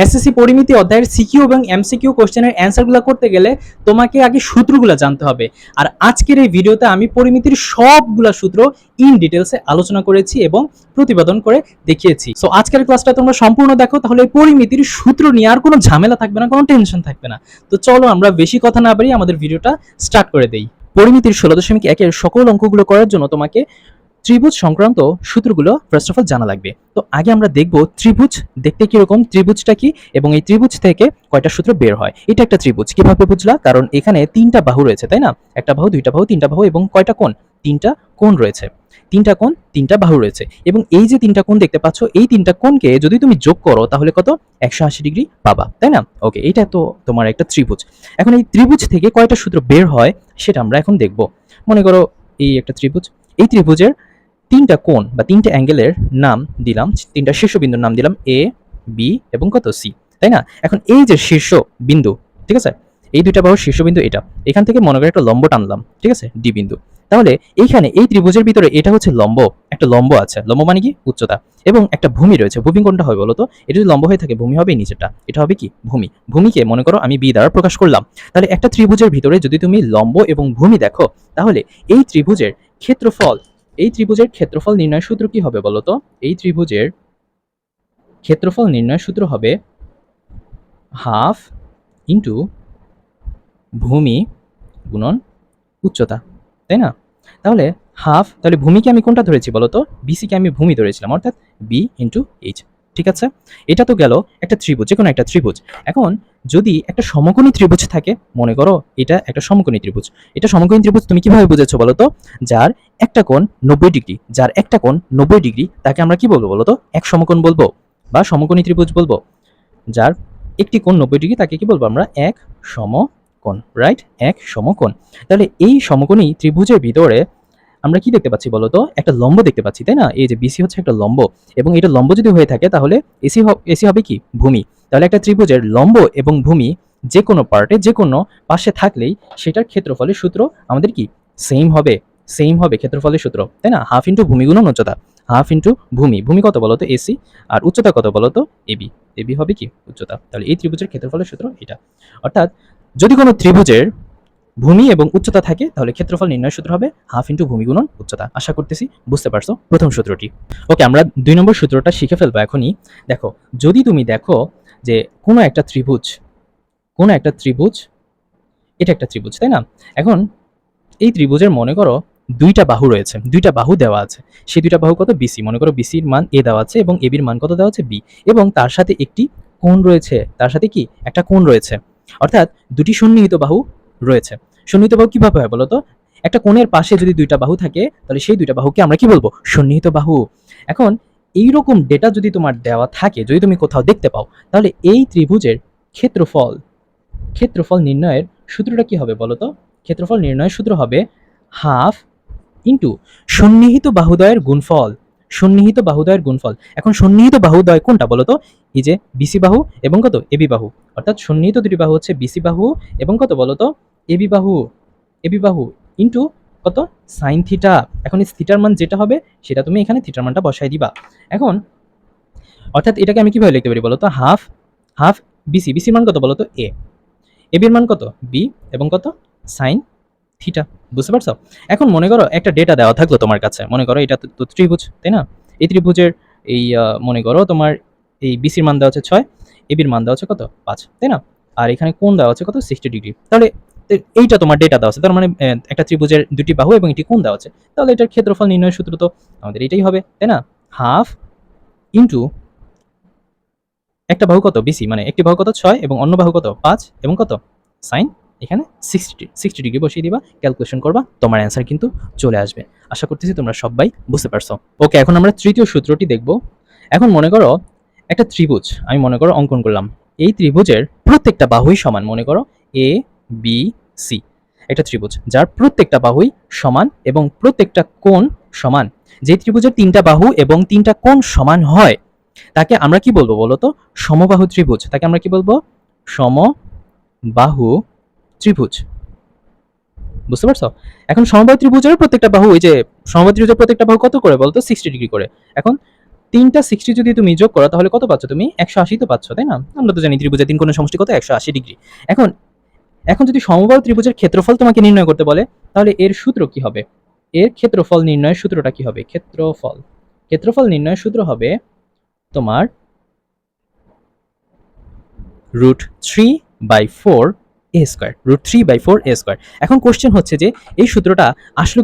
SSC পরিমিতি অধ্যায়ের CQ এবং MCQ কোশ্চেনের অ্যান্সারগুলো করতে গেলে তোমাকে আগে সূত্রগুলো জানতে হবে। আর আজকের এই ভিডিওতে আমি পরিমিতির সবগুলা সূত্র ইন ডিটেলসে আলোচনা করেছি এবং প্রতিপাদন করে দেখিয়েছি। সো আজকের ক্লাসটা তোমরা সম্পূর্ণ দেখো, তাহলে এই পরিমিতির সূত্র নিয়ে আর কোনো ঝামেলা থাকবে না, কোনো টেনশন থাকবে না। তো চলো আমরা বেশি কথা না বাড়িয়ে আমাদের ভিডিওটা স্টার্ট করে দেই। পরিমিতির 16.1 সকল অঙ্কগুলো করার জন্য তোমাকে ত্রিভুজ সংক্রান্ত সূত্রগুলো ফার্স্ট অফ অল জানা লাগবে। তো আগে আমরা দেখব ত্রিভুজ দেখতে কিরকম, ত্রিভুজটা কি এবং এই ত্রিভুজ থেকে কয়টা সূত্র বের হয়। এটা একটা ত্রিভুজ কিভাবে বুঝলা? কারণ এখানে তিনটা বাহু রয়েছে, তাই না? একটা বাহু, দুইটা বাহু, তিনটা বাহু এবং কয়টা কোণ? তিনটা কোণ রয়েছে। তিনটা কোণ, তিনটা বাহু রয়েছে এবং এই যে তিনটা কোণ দেখতে পাচ্ছ, এই তিনটা কোণকে যদি তুমি যোগ করো তাহলে কত? 180 ডিগ্রি পাবা, তাই না? ওকে, এটা তো তোমার একটা ত্রিভুজ। এখন এই ত্রিভুজ থেকে কয়টা সূত্র বের হয় সেটা আমরা এখন দেখব। মনে করো এই একটা ত্রিভুজ, এই ত্রিভুজের তিনটা কোণ বা তিনটা অ্যাঙ্গেলের নাম দিলাম, তিনটা শীর্ষবিন্দুর নাম দিলাম এ, বি এবং কত? সি, তাই না? এখন এই যে শীর্ষ বিন্দু, ঠিক আছে, এই দুইটা বাহুর শীর্ষবিন্দু এটা, এখান থেকে মনে করে একটা লম্ব টানলাম, ঠিক আছে, ডি বিন্দু। তাহলে এইখানে এই ত্রিভুজের ভিতরে এটা হচ্ছে লম্ব, একটা লম্ব আছে, লম্ব মানে কি? উচ্চতা, এবং একটা ভূমি রয়েছে। ভূমি কোনটা হবে বলো তো? এটা যদি লম্ব হয়ে থাকে ভূমি হবে নিচেরটা, এটা হবে কি? ভূমি। ভূমিকে মনে করো আমি বি দ্বারা প্রকাশ করলাম। তাহলে একটা ত্রিভুজের ভিতরে যদি তুমি লম্ব এবং ভূমি দেখো, তাহলে এই ত্রিভুজের ক্ষেত্রফল, এই ত্রিভুজের ক্ষেত্রফল নির্ণয় সূত্র কি হবে বলতো? এই ত্রিভুজের ক্ষেত্রফল নির্ণয় সূত্র হবে হাফ ইন্টু ভূমি গুণন উচ্চতা, তাই না? তাহলে হাফ, তাহলে ভূমিকে আমি কোনটা ধরেছি বলতো? বিসিকে আমি ভূমি ধরেছিলাম, অর্থাৎ বি ইন্টু এইচ। ঠিক আছে, এটা তো গেল একটা ত্রিভুজ, যে কোনো একটা ত্রিভুজ। এখন যদি একটা সমকোণী ত্রিভুজ থাকে, মনে করো এটা একটা সমকোণী ত্রিভুজ। এটা সমকোণী ত্রিভুজ তুমি কিভাবে বুঝেছো বলতো? যার একটা কোণ 90 ডিগ্রি, যার একটা কোণ 90 ডিগ্রি তাকে আমরা কি বলবো বলতো? এক সমকোণ বলবো বা সমকোণী ত্রিভুজ বলবো। যার একটি কোণ 90 ডিগ্রি তাকে কি বলবো আমরা? এক সমকোণ, রাইট? এক সমকোণ। তাহলে এই সমকোণী ত্রিভুজের ভিতরে আমরা কি দেখতে পাচ্ছি বলতো? একটা লম্ব দেখতে পাচ্ছি, তাই না? এই যে বিসি হচ্ছে একটা লম্ব, এবং এটা লম্ব যদি হয়ে থাকে তাহলে এসি হবে কি? ভূমি। তাহলে একটা ত্রিভুজের লম্ব এবং ভূমি যে কোনো পার্টে, যে কোনো পাশে থাকলেই সেটার ক্ষেত্রফলের সূত্র আমাদের কি? সেম হবে, সেম হবে ক্ষেত্রফলের সূত্র, তাই না? হাফ ইন্টু ভূমি গুণন উচ্চতা, হাফ ইন্টু ভূমি, ভূমি কত বলতো? এসি, আর উচ্চতা কত বলতো? এবি, এবি হবে কি? উচ্চতা। তাহলে এই ত্রিভুজের ক্ষেত্রফলের সূত্র এটা। অর্থাৎ যদি কোনো ত্রিভুজের ভূমি এবং উচ্চতা থাকে তাহলে ক্ষেত্রফল নির্ণয় সূত্র হবে হাফ ইন্টু ভূমি গুণন উচ্চতা। আশা করতেছি বুঝতে পারছো প্রথম সূত্রটি। ওকে, আমরা 2 নম্বর সূত্রটা শিখে ফেলবো এখনই। দেখো, যদি তুমি দেখো যে কোনো একটা ত্রিভুজ, কোনো একটা ত্রিভুজ, এটা একটা ত্রিভুজ, তাই না? এখন এই ত্রিভুজের মনে করো দুইটা বাহু রয়েছে, দুইটা বাহু দেওয়া আছে। সেই দুইটা বাহু কত? বিসি। মনে করো বিসির মান এ দেওয়া আছে এবং এবির মান কত দেওয়া আছে? বি। এবং তার সাথে একটি কোণ রয়েছে, তার সাথে কি? একটা কোণ রয়েছে। অর্থাৎ দুটি সন্নিহিত বাহু রয়েছে। সন্নিহিত বাহু কিভাবে হয় বলতো? একটা কোণের পাশে যদি দুইটা বাহু থাকে তাহলে সেই দুইটা বাহুকে আমরা কি বলবো? সন্নিহিত বাহু। এখন এইরকম ডেটা যদি তোমার দেওয়া থাকে, যদি তুমি কোথাও দেখতে পাও, তাহলে এই ত্রিভুজের ক্ষেত্রফল, ক্ষেত্রফল নির্ণয়ের সূত্রটা কি হবে বলতো? ক্ষেত্রফল নির্ণয়ের সূত্র হবে হাফ ইন্টু সন্নিহিত বাহুদ্বয়ের গুণফল, সন্নিহিত বাহুদ্বয়ের গুণফল। এখন সন্নিহিত বাহুদ্বয় কোনটা বলতো? এই যে বিসি বাহু এবং কত? এবি বাহু। অর্থাৎ সন্নিহিত দুটি বাহু হচ্ছে বিসি বাহু এবং কত বলতো? এবি বাহু, এবি বাহু ইন্টু কত? Sine theta. এখন এই থিটার মান যেটা হবে সেটা তুমি এখানে থিটার মানটা বসাই দিবা। এখন অর্থাৎ এটাকে আমি কিভাবে লিখতে পারি বলতো? হাফ, হাফ বিসি, বিসির মান কত বলতো? এ, এবির মান কত? বি এবং কত? Sine theta. বুঝতে পারছো? এখন মনে করো একটা ডেটা দেওয়া থাকলো তোমার কাছে, মনে করো এটা তো ত্রিভুজ, তাই না? এই ত্রিভুজের এই মনে করো তোমার এই বিসির মান দেওয়া হচ্ছে 6, এবির মান দেওয়া হচ্ছে কত? 5, তাই না? আর এখানে কোণ দেওয়া হচ্ছে কত? 60 ডিগ্রি। তাহলে এইটা তোমার ডেটা দেওয়া আছে, তার মানে একটা ত্রিভুজের দুটি বাহু এবং একটি কোণ দেওয়া আছে। তাহলে এটার ক্ষেত্রফল নির্ণয়ের সূত্র তো আমাদের এটাই হবে, তাই না? হাফ ইন্টু একটা বাহু কত? বিসি, মানে একটি বাহু কত? 6 এবং অন্য বাহু কত? 5 এবং কত? সাইন এখানে 60 ডিগ্রি বসিয়ে দিবা, ক্যালকুলেশন করবা, তোমার অ্যান্সার কিন্তু চলে আসবে। আশা করতেছি তোমরা সবাই বুঝতে পারছো। ওকে, এখন আমরা তৃতীয় সূত্রটি দেখব। এখন মনে করো একটা ত্রিভুজ আমি মনে করো অঙ্কন করলাম। এই ত্রিভুজের প্রত্যেকটা বাহুই সমান, মনে করো এ, বি, সি একটা ত্রিভুজ যার প্রত্যেকটা বাহুই সমান এবং প্রত্যেকটা কোণ সমান। যে ত্রিভুজের তিনটা বাহু এবং তিনটা কোণ সমান হয় তাকে আমরা কি বলবো বলতো? সমবাহু ত্রিভুজ। তাকে আমরা কি বলবো? সমবাহু ত্রিভুজ। বুঝতে পারছো? এখন সমবাহু ত্রিভুজের প্রত্যেকটা বাহু, ওই যে সমবাহু ত্রিভুজের প্রত্যেকটা বাহু কত করে বলতো? 60 ডিগ্রি করে। এখন তিনটা 60 যদি তুমি যোগ করো তাহলে কত পাচ্ছ তুমি? 180 তো পাচ্ছ, তাই না? আমরা তো জানি ত্রিভুজের তিন কোণের সমষ্টি কত? 180 ডিগ্রি। এখন এখন যদি সমবাহু ত্রিভুজের ক্ষেত্রফল তোমাকে নির্ণয় করতে বলে তাহলে এর সূত্র কি হবে? এর ক্ষেত্রফল নির্ণয়ের সূত্রটা কি হবে? ক্ষেত্রফল নির্ণয়ের সূত্র হবে তোমার √3/4 a স্কয়ার, √3/4 a স্কয়ার। এখন কোশ্চেন হচ্ছে যে এই সূত্রটা আসলো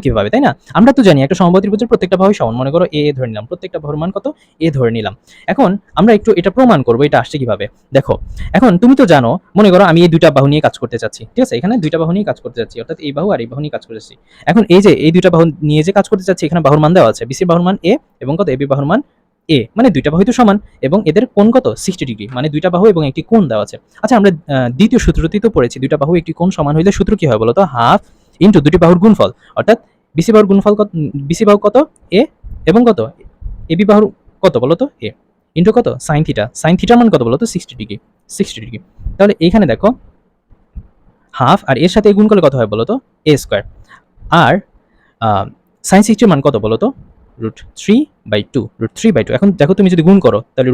কিভাবে? তাই না? আমরা তো জানি একটা সমবাহু ত্রিভুজের প্রত্যেকটা বাহুই সমান। মনে করো a ধরে নিলাম, প্রত্যেকটা বাহুর মান কত? a ধরে নিলাম। এখন আমরা একটু এটা প্রমাণ করব এটা আসছে কিভাবে। দেখো, এখন তুমি তো জানো, মনে করো আমি এই দুইটা বাহু নিয়ে কাজ করতে চাচ্ছি, ঠিক আছে? এখানে দুইটা বাহু নিয়ে কাজ করতে যাচ্ছি, অর্থাৎ এই বাহু আর এই বাহু নিয়ে কাজ করতে যাচ্ছি। এখন এই যে এই দুইটা বাহু নিয়ে যে কাজ করতে চাচ্ছি, এখানে বাহুর মান দেওয়া আছে, BC বাহুর মান a এবং কত? AB বাহুর মান এ, মানে দুইটা বাহু তো সমান এবং এদের কোণ কত? 60 ডিগ্রি, মানে দুইটা বাহু এবং একটি কোণ দেওয়া আছে। আচ্ছা, আমরা দ্বিতীয় সূত্রটি তো পড়েছি, দুইটা বাহু একটি কোণ সমান হইলে সূত্র কি হয় বলো তো? হাফ ইনটু দুটি বাহুর গুণফল, অর্থাৎ বিসি বাহুর গুণফল কত? বিসি বাহু কত? এ এবং কত? এবি বাহুর কত বলো তো? এ ইনটু কত? Sine theta. সাইন থিটার মান কত বলো তো? 60 ডিগ্রি। 60 ডিগ্রি। তাহলে এইখানে দেখো হাফ আর এর সাথে গুণ করলে কত হয় বলো তো? a square. আর সাইন 60 মান কত বলো তো? √3/2, √3/2। এখন দেখো তুমি যদি গুণ করো তাহলে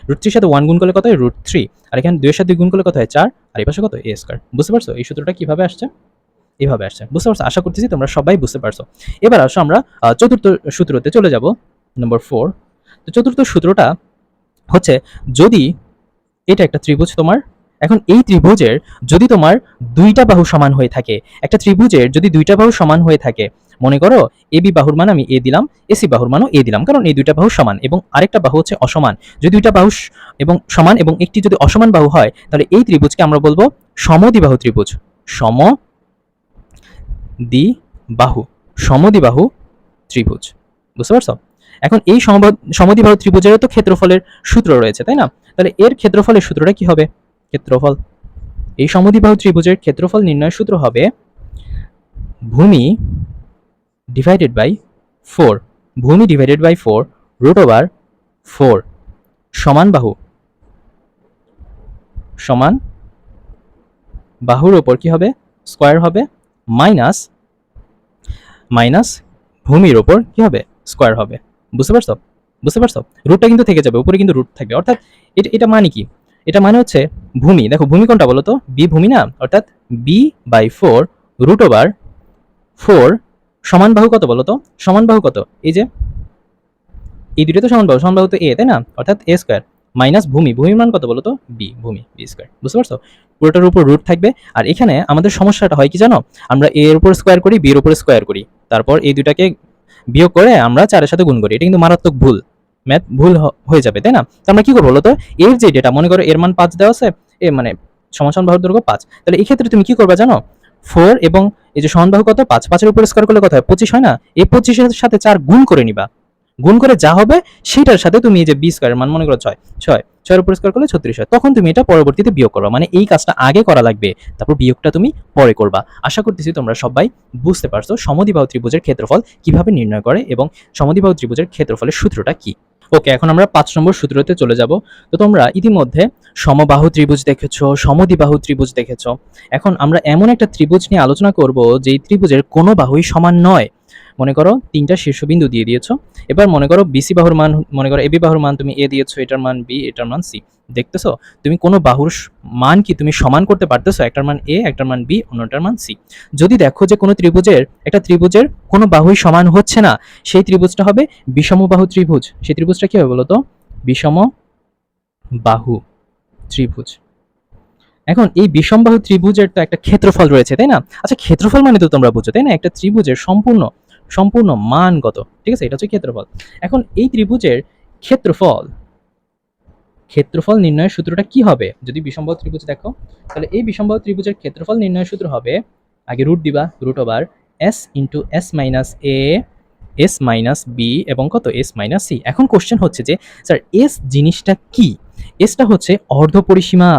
√3 সাথে 1 গুণ করলে কত হয়? √3। আর এখানে 2 এর সাথে গুণ করলে কত হয়? 4। আর এই পাশে কত? a square. বুঝতে পারছো এই সূত্রটা কিভাবে আসছে? এভাবে আসছে। বুঝতে পারছো? আশা করতেছি তোমরা সবাই বুঝতে পারছো। এবার আসো আমরা চতুর্থ সূত্রতে চলে যাব, নম্বর 4। তো চতুর্থ সূত্রটা হচ্ছে, যদি এটা একটা ত্রিভুজ তোমার, এখন এই ত্রিভুজের যদি তোমার দুইটা বাহু সমান হয়ে থাকে, একটা ত্রিভুজের যদি দুইটা বাহু সমান হয়ে থাকে, মনে করো এবি বাহুর মান আমি এ দিলাম, এসি বাহুর মানও এ দিলাম, কারণ এই দুইটা বাহু সমান এবং আরেকটা বাহু হচ্ছে অসমান। যদি দুইটা বাহু এবং সমান এবং একটি যদি অসমান বাহু হয় তাহলে এই ত্রিভুজকে আমরা বলবো সমদ্বিবাহু ত্রিভুজ। সমদ্বিবাহু ত্রিভুজ। বুঝতে পারছো? এখন এই সমদ্বিবাহু ত্রিভুজেরও তো ক্ষেত্রফলের সূত্র রয়েছে, তাই না? তাহলে এর ক্ষেত্রফলের সূত্রটা কি হবে? ক্ষেত্রফল, এই সমদ্বিবাহু ত্রিভুজের ক্ষেত্রফল নির্ণয়ের সূত্র হবে ভূমি ডিভাইডেড বাই 4, ভূমি ডিভাইডেড বাই 4 √4 সমান বাহুর ওপর কি হবে? স্কয়ার হবে, মাইনাস ভূমির ওপর কি হবে? স্কয়ার হবে। বুঝতে পারছো? রুটটা কিন্তু থেকে যাবে, উপরে কিন্তু রুট থাকবে। অর্থাৎ এটা মানে কি? এটা মানে হচ্ছে ভূমি, দেখো ভূমি কোনটা বলো তো? বি ভূমি না, অর্থাৎ b/4 √4 সমান বাহু কত বলো তো? সমান বাহু কত? এই যে এই দুটো তো সমান বাহু তো a, তাই না? অর্থাৎ a স্কয়ার মাইনাস ভূমির মান কত বলো তো? ভূমি b স্কয়ার। বুঝতে পারছো? পুরোটার উপর রুট থাকবে। আর এখানে আমাদের সমস্যাটা হয় কি জানো? আমরা a এর উপর স্কয়ার করি, b এর উপর স্কয়ার করি, তারপর এই দুটাকে বিয়োগ করে আমরা 4 এর সাথে গুণ করি। এটা কিন্তু মারাত্মক ভুল, ম্যাথ ভুল হয়ে যাবে, তাই না? তো আমরা কি করবো বলো তো? এর যে ডেটা, মনে করো এর মান 5 দেওয়া আছে, এ মানে সমান বাহুর দৈর্ঘ্য 5, তাহলে এই ক্ষেত্রে তুমি কি করবে জানো? 4 এবং এই যে সমান বাহু কত? 5, 5 এর উপর স্কয়ার করলে কত হয়? 25 হয় না? এই 25 এর সাথে 4 গুণ করে নিবা, গুণ করে যা হবে সেটার সাথে তুমি এই যে বি স্কয়ারের মান, মনে করো 6 এর উপর স্কয়ার করলে 36 হয়, তখন তুমি এটা পরবর্তীতে বিয়োগ করবা। মানে এই কাজটা আগে করা লাগবে, তারপর বিয়োগটা তুমি পরে করবা। আশা করতেছি তোমরা সবাই বুঝতে পারছো সমদ্বিবাহু ত্রিভুজের ক্ষেত্রফল কিভাবে নির্ণয় করে এবং সমদ্বিবাহু ত্রিভুজের ক্ষেত্রফলের সূত্রটা কি। ওকে, এখন আমরা 5 নম্বর সূত্রতে চলে যাব। তো তোমরা ইতিমধ্যে সমবাহু ত্রিভুজ দেখেছো, সমদ্বিবাহু ত্রিভুজ দেখেছো। এখন আমরা এমন একটা ত্রিভুজ নিয়ে আলোচনা করব যেই ত্রিভুজের কোনো বাহুই সমান নয়। মনে করো তিনটা শীর্ষবিন্দু দিয়ে দিয়েছো। এবার মনে করো বিসি বাহুর মান, মনে করো এবি বাহুর মান তুমি এ দিয়েছো, এটার মান বি, এটার মান সি। দেখতেছো তুমি কোনো বাহুর মান কি তুমি সমান করতে পারতেছো? একটার মান এ, একটার মান বি, অন্যটার মান সি। যদি দেখো যে কোনো একটা ত্রিভুজের কোনো বাহুই সমান হচ্ছে না, সেই ত্রিভুজটা হবে বিষমবাহু ত্রিভুজ। সেই ত্রিভুজটা কি হবে বলো তো? বিষমবাহু ত্রিভুজ। এখন এই বিষমবাহু ত্রিভুজের তো একটা ক্ষেত্রফল রয়েছে, তাই না? আচ্ছা, ক্ষেত্রফল মানে তো তোমরা বুঝো, তাই না? একটা ত্রিভুজের সম্পূর্ণ মান কত, ঠিক আছে? এটা হচ্ছে ক্ষেত্রফল। এখন এই ত্রিভুজের ক্ষেত্রফল নির্ণয়ের সূত্রটা কি হবে? যদি বিষমবাহু ত্রিভুজ দেখো, তাহলে এই বিষমবাহু ত্রিভুজের ক্ষেত্রফল নির্ণয়ের সূত্র হবে, আগে রুট দিবা, √s into s minus a, s minus b এবং কত? s মাইনাস সি। এখন কোশ্চেন হচ্ছে যে স্যার s জিনিসটা কি? এসটা হচ্ছে অর্ধপরিসীমা।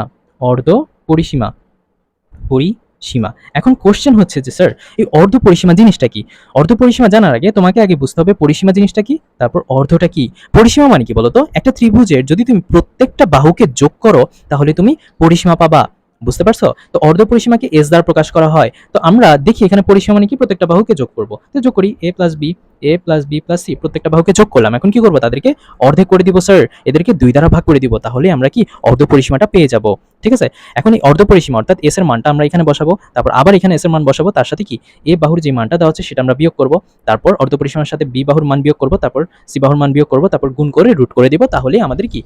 এখন কোশ্চেন হচ্ছে যে স্যার এই অর্ধপরিসীমা জিনিসটা কি? অর্ধপরিসীমা জানার আগে তোমাকে আগে বুঝতে হবে পরিসীমা জিনিসটা কি, তারপর অর্ধটা কি। পরিসীমা মানে কি বলতো? একটা ত্রিভুজের যদি তুমি প্রত্যেকটা বাহুকে যোগ করো তাহলে তুমি পরিসীমা পাবা। বুঝতে পারছো? তো অর্ধ পরিসীমাকে এস দ্বারা প্রকাশ করা হয়। তো আমরা দেখি এখানে পরিসীমা মানে কি, প্রত্যেকটা বাহুকে যোগ করব। তো যোগ করি a plus b, a plus b plus c, প্রত্যেকটা বাহুকে যোগ করলাম। এখন কি করব, তাদেরকে অর্ধেক করে দিব স্যার, এদেরকে 2 দ্বারা ভাগ করে দিব, তাহলে আমরা কি অর্ধ পরিসীমাটা পেয়ে যাব। ঠিক আছে, এখন এই অর্ধ পরিসীমা অর্থাৎ এস এর মানটা আমরা এখানে বসাবো, তারপর আবার এখানে এস এর মান বসাবো, তার সাথে কি এ বাহুর যে মানটা দেওয়া হচ্ছে সেটা আমরা বিয়োগ করব, তারপর অর্ধ পরিসীমার সাথে বি বাহুর মান বিয়োগ করব, তারপর সি বাহুর মান বিয়োগ করব, তারপর গুণ করে রুট করে দিব, তাহলে আমাদের কি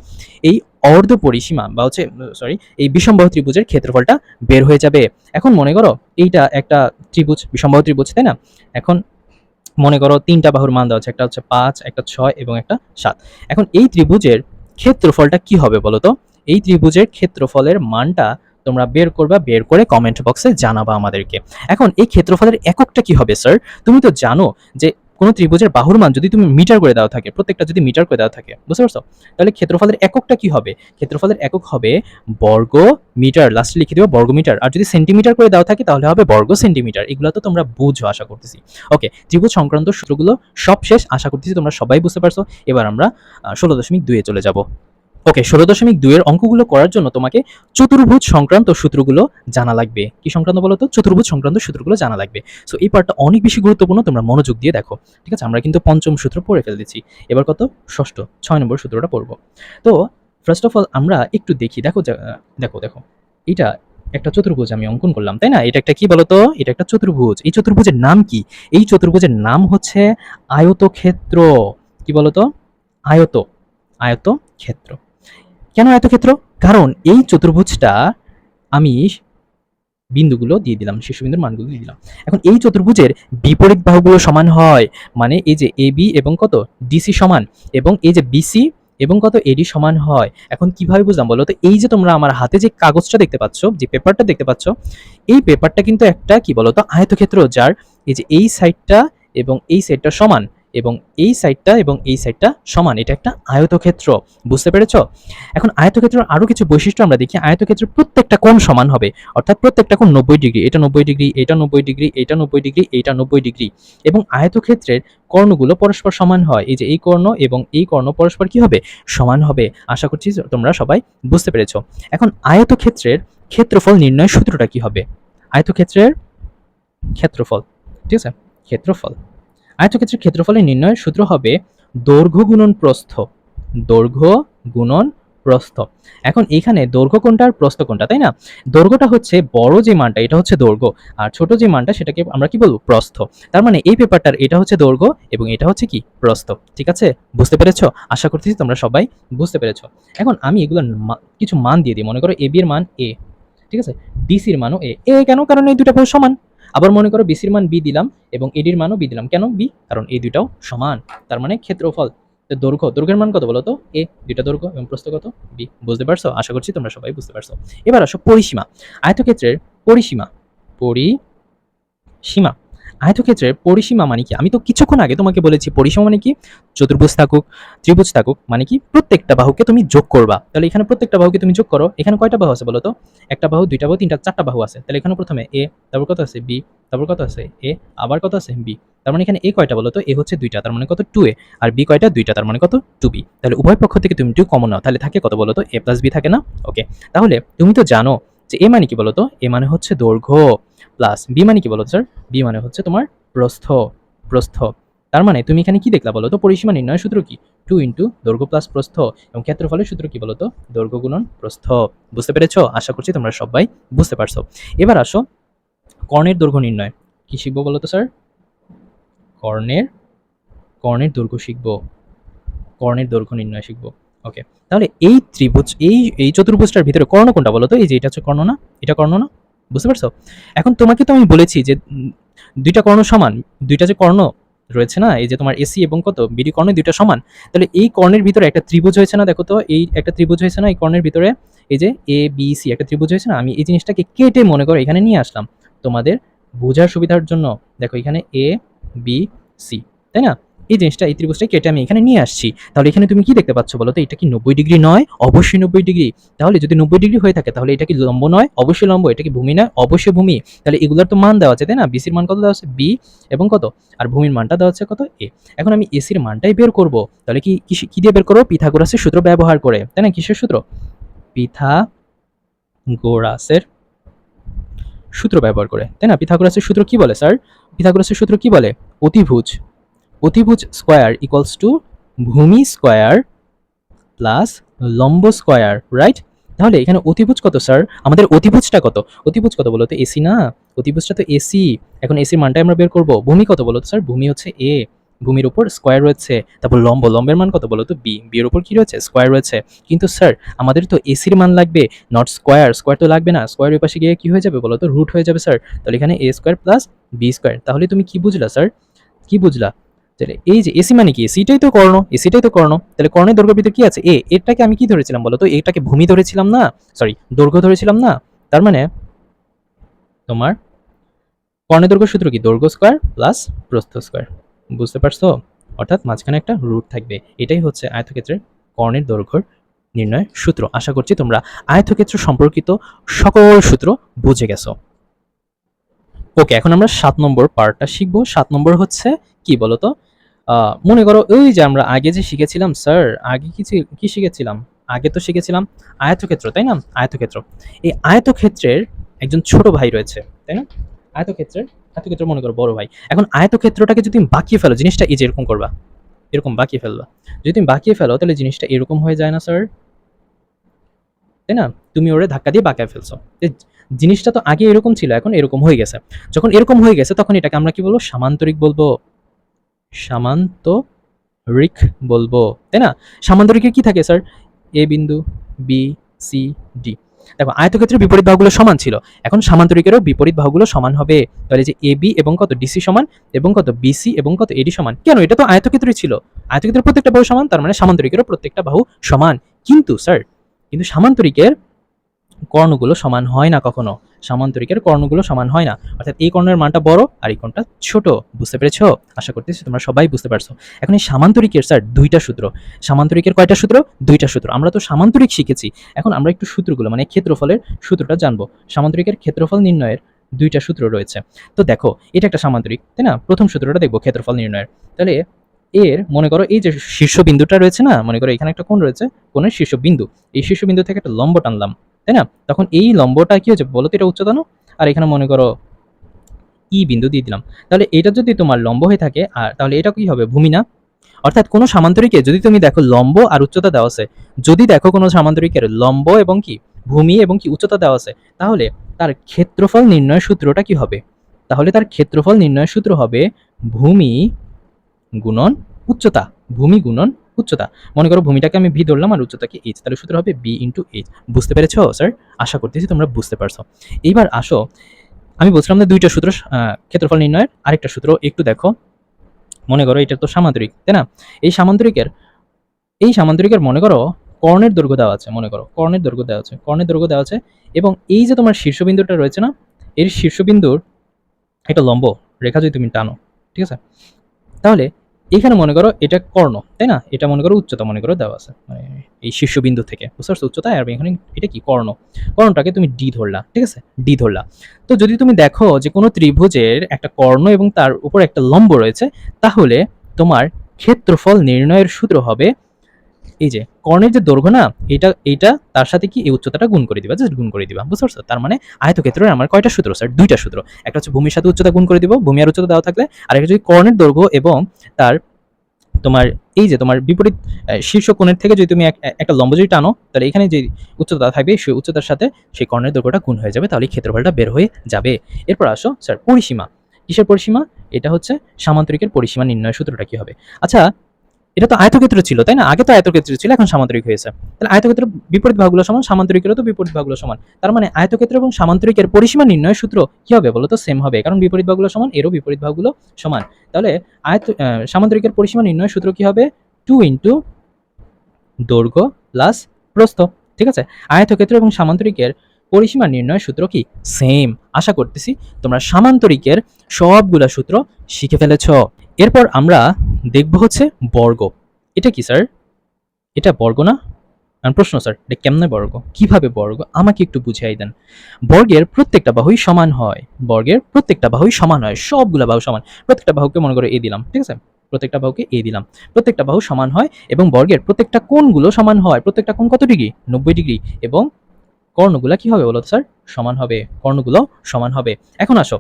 এই অর্ধ পরিসীমা বা হচ্ছে এই বিষমবাহু ত্রিভুজের ক্ষেত্রফলটা বের হয়ে যাবে। এখন মনে করো এইটা একটা ত্রিভুজ, বিষমবাহু ত্রিভুজ, তাই না? এখন মনে করো 3টা বাহুর মান দেওয়া আছে, একটা হচ্ছে 5, একটা 6 এবং একটা 7। এখন এই ত্রিভুজের ক্ষেত্রফলটা কি হবে বলো তো? এই ত্রিভুজের ক্ষেত্রফলের মানটা তোমরা বের করবা, বের করে কমেন্ট বক্সে জানাবা আমাদেরকে। এখন এই ক্ষেত্রফলের এককটা কি হবে স্যার? তুমি তো জানো যে কোন ত্রিভুজের বাহুর মান যদি তুমি মিটার করে দেওয়া থাকে, প্রত্যেকটা যদি মিটার করে দেওয়া থাকে, বুঝতে পারছো? তাহলে ক্ষেত্রফলের এককটা কি হবে? ক্ষেত্রফলের একক হবে বর্গ মিটার, লাস্টে লিখে দিও বর্গ মিটার। আর যদি সেন্টিমিটার করে দেওয়া থাকে তাহলে হবে বর্গ সেন্টিমিটার। এগুলো তো তোমরা বুঝো আশা করতেছি। ওকে, ত্রিভুজ সংক্রান্ত সূত্রগুলো সব শেষ, আশা করতেছি তোমরা সবাই বুঝতে পারছো। এবার আমরা 16.2 চলে যাব। ওকে, 16.2 এর অঙ্কগুলো করার জন্য তোমাকে চতুর্ভুজ সংক্রান্ত সূত্রগুলো জানা লাগবে। কি সংক্রান্ত বলো তো? চতুর্ভুজ সংক্রান্ত সূত্রগুলো জানা লাগবে। সো এই পার্টটা অনেক বেশি গুরুত্বপূর্ণ, তোমরা মনোযোগ দিয়ে দেখো। ঠিক আছে, আমরা কিন্তু পঞ্চম সূত্র পড়ে ফেলেছি, এবার কত? ষষ্ঠ, 6 নম্বর সূত্রটা পড়বো। তো ফার্স্ট অফ অল আমরা একটু দেখি, দেখো দেখো দেখো, এটা একটা চতুর্ভুজ আমি অঙ্কন করলাম, তাই না? এটা একটা কি বলতো? এটা একটা চতুর্ভুজ। এই চতুর্ভুজের নাম কি? এই চতুর্ভুজের নাম হচ্ছে আয়তক্ষেত্র। কি বলতো? আয়ত, আয়তক্ষেত্র। কেন আয়তক্ষেত্র? কারণ এই চতুর্ভুজটা আমি বিন্দুগুলো দিয়ে দিলাম, শীর্ষবিন্দুর মানগুলো দিয়ে দিলাম। এখন এই চতুর্ভুজের বিপরীত বাহুগুলো সমান হয়, মানে এই যে এ বি এবং কত ডিসি সমান, এবং এই যে বিসি এবং কত এডি সমান হয়। এখন কিভাবে বুঝলাম বলো তো? এই যে তোমরা আমার হাতে যে কাগজটা দেখতে পাচ্ছ, যে পেপারটা দেখতে পাচ্ছ, এই পেপারটা কিন্তু একটা কি বলতো আয়তক্ষেত্র, যার এই যে এই সাইডটা এবং এই সাইডটা সমান, এবং এই সাইডটা এবং এই সাইডটা সমান, এটা একটা আয়তক্ষেত্র। বুঝতে পেরেছো? এখন আয়তক্ষেত্রের আরো কিছু বৈশিষ্ট্য আমরা দেখি। আয়তক্ষেত্রের প্রত্যেকটা কোণ সমান হবে, অর্থাৎ প্রত্যেকটা কোণ 90 ডিগ্রি, এটা 90 ডিগ্রি, এটা 90 ডিগ্রি, এটা 90 ডিগ্রি, এটা 90 ডিগ্রি। এবং আয়তক্ষেত্রের কর্ণগুলো পরস্পর সমান হয়, এই যে এই কর্ণ এবং এই কর্ণ পরস্পর কি হবে? সমান হবে। আশা করছি তোমরা সবাই বুঝতে পেরেছো। এখন আয়তক্ষেত্রের ক্ষেত্রফল নির্ণয়ের সূত্রটা কি হবে? আয়তক্ষেত্রের ক্ষেত্রফল, ঠিক আছে, ক্ষেত্রফল, আয়তক্ষেত্রের ক্ষেত্রফলের নির্ণয়ের সূত্র হবে দৈর্ঘ্য গুণন প্রস্থ, দৈর্ঘ্য গুণন প্রস্থ। এখন এখানে দৈর্ঘ্য কোনটা আর প্রস্থ কোনটা, তাই না? দৈর্ঘ্যটা হচ্ছে বড় যে মানটা, এটা হচ্ছে দৈর্ঘ্য, আর ছোট যে মানটা সেটাকে আমরা কি বলবো? প্রস্থ। তার মানে এই পেপারটার এটা হচ্ছে দৈর্ঘ্য এবং এটা হচ্ছে কি? প্রস্থ। ঠিক আছে, বুঝতে পেরেছো? আশা করতেছি তোমরা সবাই বুঝতে পেরেছো। এখন আমি এগুলো কিছু মান দিয়ে দিই। মনে করো এ বি এর মান এ, ঠিক আছে, ডিসির মানও এ। এ কেন? কারণ এই দুটো বাহু সমান। আবার মনে করো বিসির মান বি দিলাম এবং এডির মানও বি দিলাম। কেন বি? কারণ এই দুটাও সমান। তার মানে ক্ষেত্রফল, দৈর্ঘ্য, দৈর্ঘ্যের মান কত বলো তো? এ, দুইটা দৈর্ঘ্য, এবং প্রস্থ কত? বি। বুঝতে পারছো? আশা করছি তোমরা সবাই বুঝতে পারছো। এবার আসো পরিসীমা। আয়তক্ষেত্রের পরিসীমা, পরিসীমা, আয়তক্ষেত্রের পরিসীমা মানে কি? আমি তো কিছুক্ষণ আগে তোমাকে বলেছি পরিসীমা মানে কি? চতুর্ভুজ থাকুক, ত্রিভুজ থাকুক, মানে কি প্রত্যেকটা বাহুকে তুমি যোগ করবা। তাহলে এখানে প্রত্যেকটা বাহুকে তুমি যোগ করো। এখানে কয়টা বাহু আছে বলো তো? একটা বাহু, দুইটা বাহু, তিনটা, চারটা বাহু আছে। তাহলে এখানে প্রথমে এ, তারপর কত আছে? বি, তারপর কত আছে? এ, আবার কত আছে? বি। তার মানে এখানে এ কয়টা বলো তো? এ হচ্ছে দুইটা, তার মানে কত? 2a। আর বি কয়টা? দুইটা, তার মানে কত? 2b। তাহলে উভয় পক্ষ থেকে তুমি 2 কমন নাও, তাহলে থাকে কত বলো তো? a প্লাস বি থাকে না? ওকে, তাহলে তুমি তো জানো যে এ মানে কি বলো তো? এ মানে হচ্ছে দৈর্ঘ্য, প্লাস বি মানে কি বলো স্যার? বি মানে হচ্ছে তোমার প্রস্থ, প্রস্থ। তার মানে তুমি এখানে কি দেখলা বলো তো? পরিসীমা নির্ণয়ের সূত্র কি? 2 ইন্টু দৈর্ঘ্য প্লাস প্রস্থ, এবং ক্ষেত্রফলের সূত্র কি বলো তো? দৈর্ঘ্য গুণন প্রস্থ। বুঝতে পেরেছো? আশা করছি তোমরা সবাই বুঝতে পারছো। এবার আসো কর্ণের দৈর্ঘ্য নির্ণয়। কি শিখবো বলো তো স্যার? কর্ণের, কর্ণের দৈর্ঘ্য শিখবো, কর্ণের দৈর্ঘ্য নির্ণয় শিখবো। ওকে, তাহলে এই ত্রিভুজ, এই চতুর্ভুজটার ভিতরে কর্ণ কোনটা বলো তো? এই যে এটা হচ্ছে কর্ণ না? এটা কর্ণ না? বুঝতে পারছো? এখন তোমাকে তো আমি বলেছি যে দুইটা কর্ণ সমান, দুইটা যে কর্ণ রয়েছে না, এই যে তোমার এসি এবং কত বিডি কর্ণ, দুইটা সমান। তাহলে এই কর্ণের ভিতরে একটা ত্রিভুজ হয়েছে না? দেখো তো, এই একটা ত্রিভুজ হয়েছে না এই কর্ণের ভিতরে? এই যে এ বি সি একটা ত্রিভুজ হয়েছে না? আমি এই জিনিসটাকে কেটে মনে করো এখানে নিয়ে আসলাম তোমাদের বোঝার সুবিধার জন্য। দেখো এখানে এ বি সি, তাই না? এই জিনিসটা, এই ত্রিভুজটা কেটে আমি এখানে নিয়ে আসছি। তাহলে এখানে তুমি কি দেখতে পাচ্ছ বলো তো? এটা কি 90 ডিগ্রি নয়? অবশ্যই 90 ডিগ্রি। তাহলে যদি 90 ডিগ্রি হয়ে থাকে তাহলে এটা কি লম্ব নয়? অবশ্যই লম্ব। এটা কি ভূমি নয়? অবশ্যই ভূমি। তাহলে এগুলোর তো মান দেওয়া আছে, তাই না? বিসির মান কত দেওয়া আছে? বি, এবং কত? আর ভূমির মানটা দেওয়া আছে কত? এ। এখন আমি এসির মানটাই বের করব। তাহলে কি দিয়ে বের করব? পিথাগোরাসের সূত্র ব্যবহার করে, তাই না? কিসের সূত্র? পিথাগোরাসের সূত্র ব্যবহার করে, তাই না? পিথাগোরাসের সূত্র কি বলে স্যার? পিথাগোরাসের সূত্র কি বলে? অতিভুজ অতিভুজ স্কোয়ার ইকুয়ালস টু ভূমি স্কোয়ার প্লাস লম্ব স্কোয়ার, রাইট? তাহলে এখানে অতিভুজ কত স্যার? আমাদের অতিভুজটা কত? অতিভুজ কত বলো তো? এসি না? অতিভুজটা তো এসি। এখন এসির মানটা আমরা বের করব। ভূমি কত বলো তো স্যার? ভূমি হচ্ছে এ, ভূমির উপর স্কোয়ার রয়েছে। তারপর লম্বের মান কত বলো তো? বি, বি এর উপর কি রয়েছে? স্কোয়ার রয়েছে। কিন্তু স্যার আমাদের তো এসির মান লাগবে, নট স্কোয়ার। স্কোয়ার তো লাগবে না, স্কোয়ারের পাশে গিয়ে কি হয়ে যাবে বলো তো? রুট হয়ে যাবে স্যার। তাহলে এখানে এ স্কোয়ার প্লাস বি স্কোয়ার। তাহলে তুমি কি বুঝলা স্যার? কি বুঝলা? তাহলে এই যে এসি মানে কি? এসিটাই তো কর্ণ, এসিটাই তো কর্ণ। তাহলে কর্ণের দৈর্ঘ্যের ভিতরে কি আছে? এ। এটাকে আমি কি ধরেছিলাম বলো তো? এটাকে ভূমি ধরেছিলাম না, সরি দৈর্ঘ্য ধরেছিলাম না। তার মানে তোমার কর্ণের দৈর্ঘ্য সূত্র কি? দৈর্ঘ্য স্কোয়ার প্লাস প্রস্থ স্কোয়ার। বুঝতে পারছো? অর্থাৎ মাঝখানে একটা রুট থাকবে। এটাই হচ্ছে আয়তক্ষেত্রের কর্ণের দৈর্ঘ্য নির্ণয় সূত্র। আশা করছি তোমরা আয়তক্ষেত্র সম্পর্কিত সকল সূত্র বুঝে গেছো। ওকে, এখন আমরা 7 নম্বর পার্টটা শিখবো। 7 নম্বর হচ্ছে কি বলতো? মনে করো ওই যে আমরা আগে যে শিখেছিলাম স্যার, আগে কি শিখেছিলাম? আগে তো শিখেছিলাম আয়তক্ষেত্র, তাই না? আয়তক্ষেত্র। এই আয়তক্ষেত্রের একজন ছোট ভাই রয়েছে, তাই না? আয়তক্ষেত্রের আয়তক্ষেত্র মনে করো বড় ভাই। এখন আয়তক্ষেত্রটাকে যদি তুমি বাঁকিয়ে ফেলো, জিনিসটা এই যে এরকম করবা, এরকম বাঁকিয়ে ফেলবা। যদি তুমি বাঁকিয়ে ফেলো তাহলে জিনিসটা এরকম হয়ে যায় না স্যার? তাই না? তুমি ওরে ধাক্কা দিয়ে বাঁকায় ফেলছো। জিনিসটা তো আগে এরকম ছিল, এখন এরকম হয়ে গেছে। যখন এরকম হয়ে গেছে তখন এটাকে আমরা কি বলবো? সামান্তরিক বলবো। সামান্তরিক বলবো, তাই না? সামান্তরিকে কি থাকে স্যার? এ বিন্দু, বি, সি, ডি। দেখো আয়তক্ষেত্রের বিপরীত বাহুগুলো সমান ছিল, এখন সামান্তরিকেরও বিপরীত বাহুগুলো সমান হবে। তাহলে যে এ বি এবং কত ডিসি সমান এবং কত বিসি এবং কত এডি সমান। কেন? এটা তো আয়তক্ষেত্রই ছিল। আয়তক্ষেত্রের প্রত্যেকটা বাহু সমান, তার মানে সামান্তরিকেরও প্রত্যেকটা বাহু সমান। কিন্তু স্যার, কিন্তু সামান্তরিকের কর্ণগুলো সমান হয় না কখনো। সামান্তরিকের কর্ণগুলো সমান হয় না, অর্থাৎ এই কর্ণের মানটা বড় আর এই কোণটা ছোট। বুঝতে পেরেছো? আশা করতেছি তোমরা সবাই বুঝতে পারছো। এখন এই সামান্তরিকের স্যার দুইটা সূত্র। সামান্তরিকের কয়টা সূত্র? দুইটা সূত্র। আমরা তো সামান্তরিক শিখেছি, এখন আমরা একটু সূত্রগুলো মানে ক্ষেত্রফলের সূত্রটা জানবো। সামান্তরিকের ক্ষেত্রফল নির্ণয়ের দুইটা সূত্র রয়েছে। তো দেখো এটা একটা সামান্তরিক, তাই না? প্রথম সূত্রটা দেখবো ক্ষেত্রফল নির্ণয়ের। তাহলে এর মনে করো এই যে শীর্ষবিন্দুটা রয়েছে না, মনে করো এখানে একটা কোণ রয়েছে, কোণের শীর্ষবিন্দু। এই শীর্ষবিন্দু থেকে একটা লম্ব টানলাম, তাই না? তখন এই লম্বটা কি হচ্ছে বলো তো? এটা উচ্চতা না? আর এখানে মনে করো ই বিন্দু দিয়ে দিলাম। তাহলে এটা যদি তোমার লম্ব হয়ে থাকে, আর তাহলে এটা কি হবে? ভূমি না? অর্থাৎ কোনো সামান্তরিকে যদি তুমি দেখো লম্ব আর উচ্চতা দেওয়া আছে, যদি দেখো কোনো সামান্তরিকের লম্ব এবং কি ভূমি এবং কি উচ্চতা দেওয়া আছে, তাহলে তার ক্ষেত্রফল নির্ণয় সূত্রটা কি হবে? তাহলে তার ক্ষেত্রফল নির্ণয় সূত্র হবে ভূমি গুণন উচ্চতা। ভূমি গুণন উচ্চতা। মনে করো ভূমিটাকে আমি ভি ধরলাম আর উচ্চতাকে এইচ, তাহলে সূত্র হবে বি ইন্টু এইচ। বুঝতে পেরেছো স্যার? আশা করতেছি তোমরা বুঝতে পারছো। এইবার আসো, আমি বলছিলাম যে দুইটা সূত্র ক্ষেত্রফল নির্ণয়ের। আরেকটা সূত্র একটু দেখো। মনে করো এটা তো সামান্তরিক, তাই না? এই সামান্তরিকের মনে করো কর্ণের দৈর্ঘ্য দেওয়া আছে, মনে করো কর্ণের দৈর্ঘ্য দেওয়া আছে, কর্ণের দৈর্ঘ্য দেওয়া আছে, এবং এই যে তোমার শীর্ষবিন্দুটা রয়েছে না, এর শীর্ষবিন্দুর একটা লম্ব রেখা যদি তুমি টানো, ঠিক আছে? তাহলে এখানে মনে করো এটা কর্ণ, তাই না? এটা মনে করো উচ্চতা মনে করো দেওয়া আছে, মানে এই শীর্ষবিন্দু থেকে, বুঝতে পারছো? উচ্চতা। আর এখানে এটা কি? কর্ণ। কর্ণটাকে তুমি ডি ধরলা, ঠিক আছে? ডি ধরলা। তো যদি তুমি দেখো যে কোনো ত্রিভুজের একটা কর্ণ এবং তার উপর একটা লম্ব রয়েছে, তাহলে তোমার ক্ষেত্রফল নির্ণয়ের সূত্র হবে এই যে কর্ণের যে দৈর্ঘ্য না, এইটা তার সাথে কি এই উচ্চতাটা গুণ করে দিবা, জাস্ট গুণ করে দিবা। বুঝতে পারছো? তার মানে আয়তক্ষেত্রের আমার কয়টা সূত্র স্যার? দুইটা সূত্র। একটা হচ্ছে ভূমির সাথে উচ্চতা গুণ করে দিব, ভূমি আর উচ্চতা দেওয়া থাকলে। আর একটা যদি কর্ণের দৈর্ঘ্য এবং তার তোমার এই যে তোমার বিপরীত শীর্ষ কোণের থেকে যদি তুমি একটা লম্ব যদি টানো, তাহলে এখানে যে উচ্চতা থাকবে সেই উচ্চতার সাথে সেই কর্ণের দৈর্ঘ্যটা গুণ হয়ে যাবে, তাহলে ক্ষেত্রফলটা বের হয়ে যাবে। এরপর আসো স্যার পরিসীমা। কিসের পরিসীমা? এটা হচ্ছে সামান্তরিকের পরিসীমা নির্ণয় সূত্রটা কি হবে? আচ্ছা, এটা তো আয়তক্ষেত্র ছিল, তাই না? আগে তো আয়তক্ষেত্র ছিল, এখন সামান্তরিক হয়েছে। তাহলে আয়তক্ষেত্রের বিপরীত ভাগগুলো সমান, সামান্তরিকেরও তো বিপরীত ভাগগুলো সমান। তার মানে আয়তক্ষেত্র এবং সামান্তরিকের পরিসীমা নির্ণয় সূত্র কি হবে বলো তো? সেম হবে, কারণ বিপরীত ভাগগুলো সমান, এরও বিপরীত ভাগগুলো সমান। তাহলে সামান্তরিকের পরিসীমা নির্ণয় সূত্র কি হবে? 2 ইন্টু দৈর্ঘ্য প্লাস প্রস্থ, ঠিক আছে? আয়তক্ষেত্র এবং সামান্তরিকের পরিসীমা নির্ণয় সূত্র কি? সেম। আশা করতেছি তোমরা সামান্তরিকের সবগুলা সূত্র শিখে ফেলেছ। এরপর আমরা দেখব হচ্ছে বর্গ। এটা কি স্যার? এটা বর্গ না? প্রশ্ন স্যার, এটা কেমনে বর্গ? কিভাবে বর্গ? আমাকে একটু বুঝিয়ে দেন। বর্গের প্রত্যেকটা বাহুই সমান হয়। বর্গের প্রত্যেকটা বাহুই সমান হয়, সবগুলা বাহু সমান। প্রত্যেকটা বাহুকে মনে করে এ দিলাম, ঠিক আছে? প্রত্যেকটা বাহুকে এ দিলাম। প্রত্যেকটা বাহু সমান হয় এবং বর্গের প্রত্যেকটা কোণগুলো সমান হয়। প্রত্যেকটা কোণ কত ডিগ্রি? 90 ডিগ্রি। এবং কর্ণগুলা কি হবে বলো তো স্যার? সমান হবে, কর্ণগুলো সমান হবে। এখন আসো,